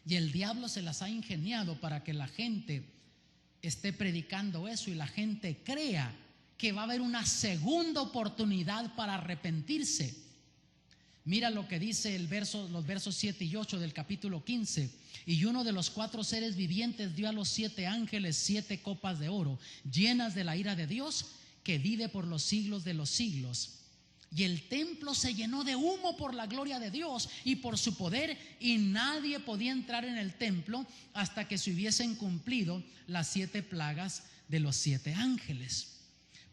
Speaker 2: y el diablo se las ha ingeniado para que la gente esté predicando eso y la gente crea que va a haber una segunda oportunidad para arrepentirse. Mira lo que dice los versos 7 y 8 del capítulo 15. Y uno de los 4 seres vivientes dio a los 7 ángeles 7 copas de oro, llenas de la ira de Dios, que vive por los siglos de los siglos. Y el templo se llenó de humo por la gloria de Dios y por su poder, y nadie podía entrar en el templo hasta que se hubiesen cumplido las 7 plagas de los 7 ángeles.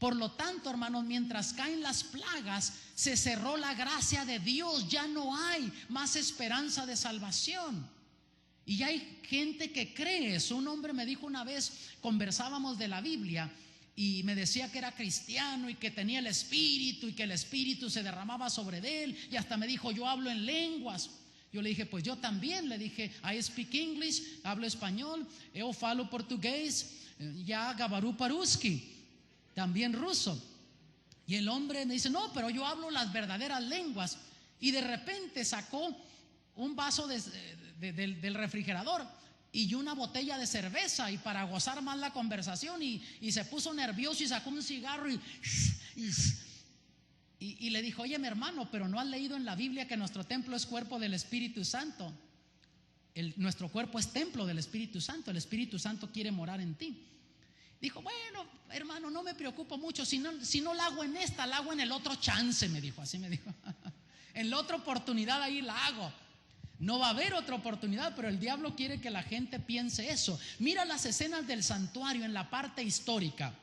Speaker 2: Por lo tanto, hermanos, mientras caen las plagas, se cerró la gracia de Dios. Ya no hay más esperanza de salvación. Y hay gente que cree eso. Un hombre me dijo una vez, conversábamos de la Biblia, y me decía que era cristiano y que tenía el Espíritu y que el Espíritu se derramaba sobre él, y hasta me dijo: yo hablo en lenguas. Yo le dije: pues yo también. Le dije: I speak English, hablo español, eu falo portugués, ya gabaru paruski, también ruso. Y el hombre me dice: no, pero yo hablo las verdaderas lenguas. Y de repente sacó un vaso del refrigerador y una botella de cerveza, y para gozar más la conversación, y se puso nervioso y sacó un cigarro y le dijo: oye, mi hermano, pero ¿no has leído en la Biblia que nuestro templo es cuerpo del Espíritu Santo? Nuestro cuerpo es templo del Espíritu Santo. El Espíritu Santo quiere morar en ti. Dijo: bueno, hermano, no me preocupo mucho. Si no la hago en esta, la hago en el otro chance, me dijo. Así me dijo. En la otra oportunidad ahí la hago. No va a haber otra oportunidad, pero el diablo quiere que la gente piense eso. Mira las escenas del santuario en la parte histórica.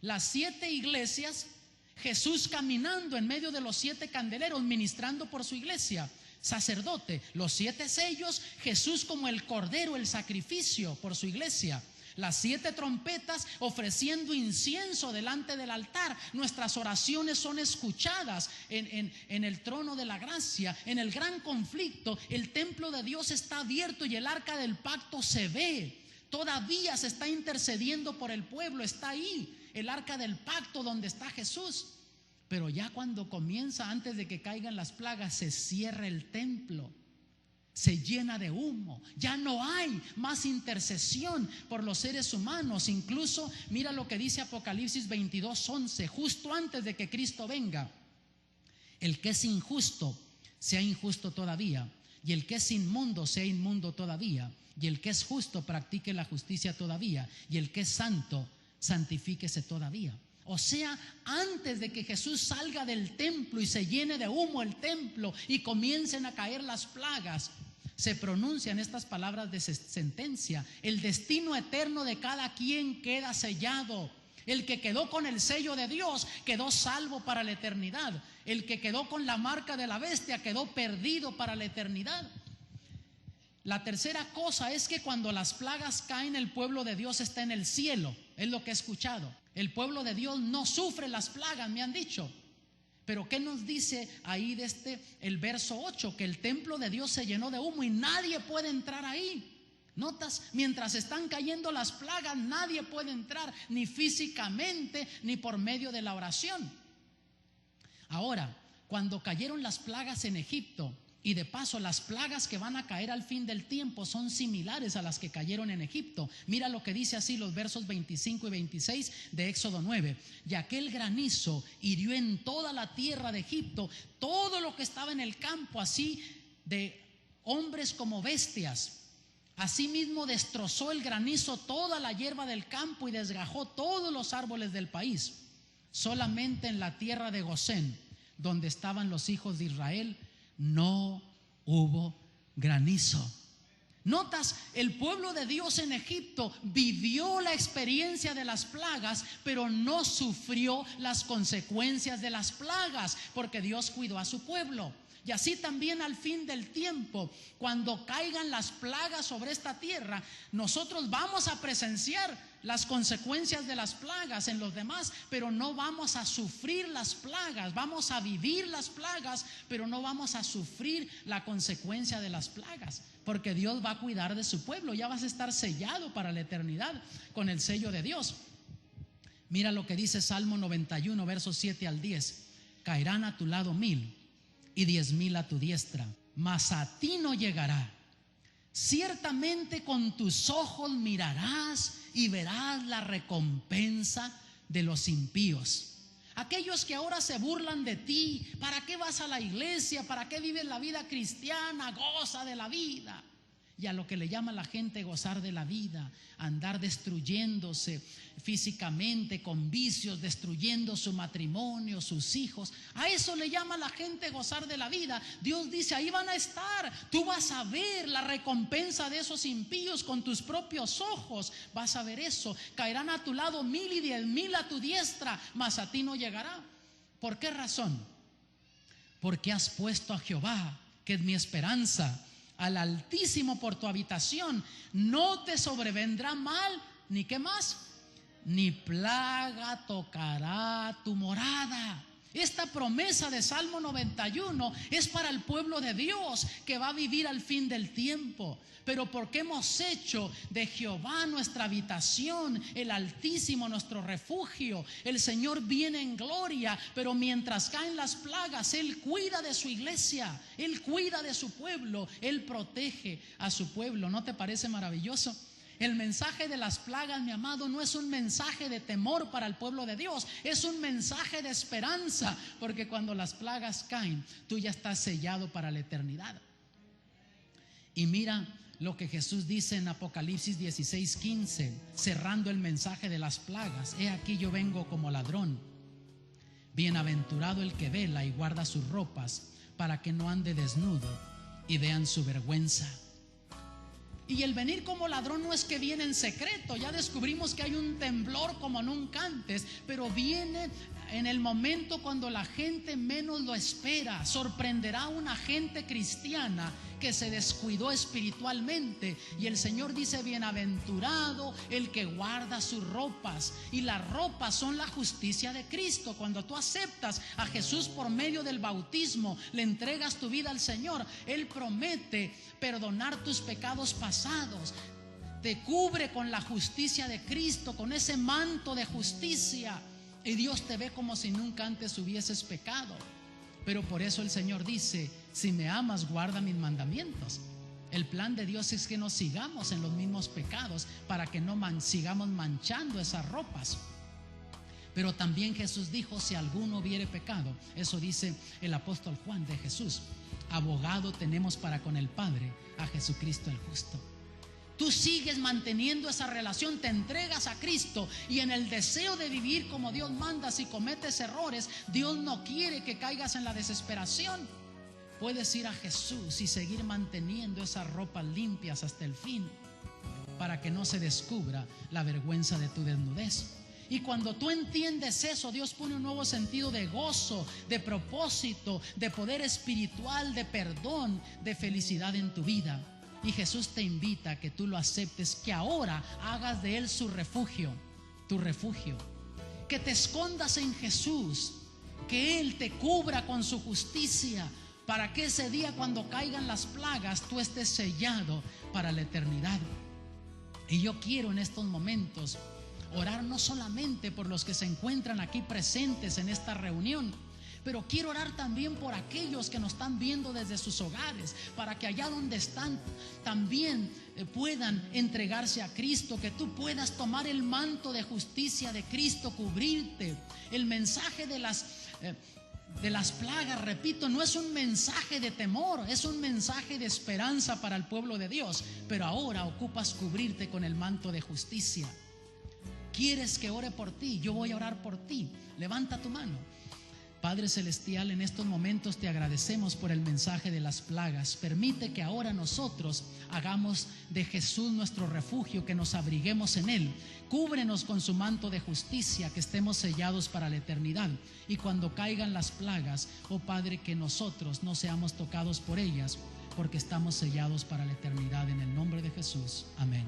Speaker 2: Las 7 iglesias, Jesús caminando en medio de los 7 candeleros, ministrando por su iglesia, sacerdote. Los 7 sellos, Jesús como el cordero, el sacrificio por su iglesia. Las 7 trompetas ofreciendo incienso delante del altar. Nuestras oraciones son escuchadas en el trono de la gracia. En el gran conflicto, el templo de Dios está abierto y el arca del pacto se ve. Todavía se está intercediendo por el pueblo. Está ahí el arca del pacto donde está Jesús. Pero ya cuando comienza, antes de que caigan las plagas, se cierra el templo. Se llena de humo. Ya no hay más intercesión por los seres humanos. Incluso mira lo que dice Apocalipsis 22:11, justo antes de que Cristo venga: el que es injusto sea injusto todavía, y el que es inmundo sea inmundo todavía, y el que es justo practique la justicia todavía, y el que es santo santifíquese todavía. O sea, antes de que Jesús salga del templo y se llene de humo el templo y comiencen a caer las plagas, se pronuncian estas palabras de sentencia: el destino eterno de cada quien queda sellado. El que quedó con el sello de Dios quedó salvo para la eternidad. El que quedó con la marca de la bestia quedó perdido para la eternidad. La tercera cosa es que cuando las plagas caen, el pueblo de Dios está en el cielo. Es lo que he escuchado. El pueblo de Dios no sufre las plagas, me han dicho. Pero ¿qué nos dice ahí el verso 8? Que el templo de Dios se llenó de humo y nadie puede entrar ahí. ¿Notas? Mientras están cayendo las plagas, nadie puede entrar, ni físicamente, ni por medio de la oración. Ahora, cuando cayeron las plagas en Egipto, y de paso las plagas que van a caer al fin del tiempo son similares a las que cayeron en Egipto. Mira lo que dice así los versos 25 y 26 de Éxodo 9. Y aquel granizo hirió en toda la tierra de Egipto todo lo que estaba en el campo, así de hombres como bestias. Asimismo destrozó el granizo toda la hierba del campo y desgajó todos los árboles del país. Solamente en la tierra de Gosén, donde estaban los hijos de Israel, no hubo granizo. Notas, el pueblo de Dios en Egipto vivió la experiencia de las plagas, pero no sufrió las consecuencias de las plagas, porque Dios cuidó a su pueblo. Y así también al fin del tiempo, cuando caigan las plagas sobre esta tierra, nosotros vamos a presenciar las consecuencias de las plagas en los demás, pero no vamos a sufrir las plagas. Vamos a vivir las plagas, pero no vamos a sufrir la consecuencia de las plagas, porque Dios va a cuidar de su pueblo. Ya vas a estar sellado para la eternidad con el sello de Dios. Mira lo que dice Salmo 91, versos 7 al 10. Caerán a tu lado 1000 y 10,000 a tu diestra, mas a ti no llegará. Ciertamente con tus ojos mirarás y verás la recompensa de los impíos. Aquellos que ahora se burlan de ti: ¿para qué vas a la iglesia? ¿Para qué vives la vida cristiana? Goza de la vida. y a lo que le llama la gente gozar de la vida, andar destruyéndose físicamente con vicios, destruyendo su matrimonio, sus hijos, a eso le llama la gente gozar de la vida. Dios dice, ahí van a estar, tú vas a ver la recompensa de esos impíos con tus propios ojos, vas a ver eso. Caerán a tu lado 1000 y 10,000 a tu diestra, mas a ti no llegará. ¿Por qué razón? Porque has puesto a Jehová, que es mi esperanza, al Altísimo por tu habitación. No te sobrevendrá mal, ni qué más, ni plaga tocará tu morada. Esta promesa de Salmo 91 es para el pueblo de Dios que va a vivir al fin del tiempo. Pero porque hemos hecho de Jehová nuestra habitación, el Altísimo nuestro refugio, el Señor viene en gloria, pero mientras caen las plagas, Él cuida de su iglesia, Él cuida de su pueblo, Él protege a su pueblo. ¿No te parece maravilloso? El mensaje de las plagas, mi amado, no es un mensaje de temor para el pueblo de Dios, es un mensaje de esperanza, porque cuando las plagas caen, tú ya estás sellado para la eternidad. Y mira lo que Jesús dice en Apocalipsis 16:15, cerrando el mensaje de las plagas: he aquí yo vengo como ladrón. Bienaventurado el que vela y guarda sus ropas, para que no ande desnudo y vean su vergüenza. Y el venir como ladrón no es que viene en secreto. Ya descubrimos que hay un temblor como nunca antes, pero viene en el momento cuando la gente menos lo espera. Sorprenderá a una gente cristiana que se descuidó espiritualmente, y el Señor dice: bienaventurado el que guarda sus ropas. Y las ropas son la justicia de Cristo. Cuando tú aceptas a Jesús por medio del bautismo, le entregas tu vida al Señor, Él promete perdonar tus pecados pasados, te cubre con la justicia de Cristo, con ese manto de justicia, y Dios te ve como si nunca antes hubieses pecado. Pero por eso el Señor dice: si me amas, guarda mis mandamientos. El plan de Dios es que no sigamos en los mismos pecados, para que no sigamos manchando esas ropas. Pero también Jesús dijo: si alguno hubiere pecado, eso dice el apóstol Juan de Jesús, abogado tenemos para con el Padre, a Jesucristo el justo. Tú sigues manteniendo esa relación, te entregas a Cristo, y en el deseo de vivir como Dios manda, si cometes errores, Dios no quiere que caigas en la desesperación. Puedes ir a Jesús y seguir manteniendo esas ropas limpias hasta el fin, para que no se descubra la vergüenza de tu desnudez. Y cuando tú entiendes eso, Dios pone un nuevo sentido de gozo, de propósito, de poder espiritual, de perdón, de felicidad en tu vida. Y Jesús te invita a que tú lo aceptes, que ahora hagas de Él su refugio, tu refugio. Que te escondas en Jesús, que Él te cubra con su justicia, para que ese día, cuando caigan las plagas, tú estés sellado para la eternidad. Y yo quiero en estos momentos orar no solamente por los que se encuentran aquí presentes en esta reunión, pero quiero orar también por aquellos que nos están viendo desde sus hogares, para que allá donde están también puedan entregarse a Cristo, que tú puedas tomar el manto de justicia de Cristo, cubrirte. El mensaje de las plagas, repito, no es un mensaje de temor, es un mensaje de esperanza para el pueblo de Dios. Pero ahora ocupas cubrirte con el manto de justicia. ¿Quieres que ore por ti? Yo voy a orar por ti. Levanta tu mano. Padre celestial, en estos momentos te agradecemos por el mensaje de las plagas. Permite que ahora nosotros hagamos de Jesús nuestro refugio, que nos abriguemos en Él. Cúbrenos con su manto de justicia, que estemos sellados para la eternidad. Y cuando caigan las plagas, oh Padre, que nosotros no seamos tocados por ellas, porque estamos sellados para la eternidad. En el nombre de Jesús, amén.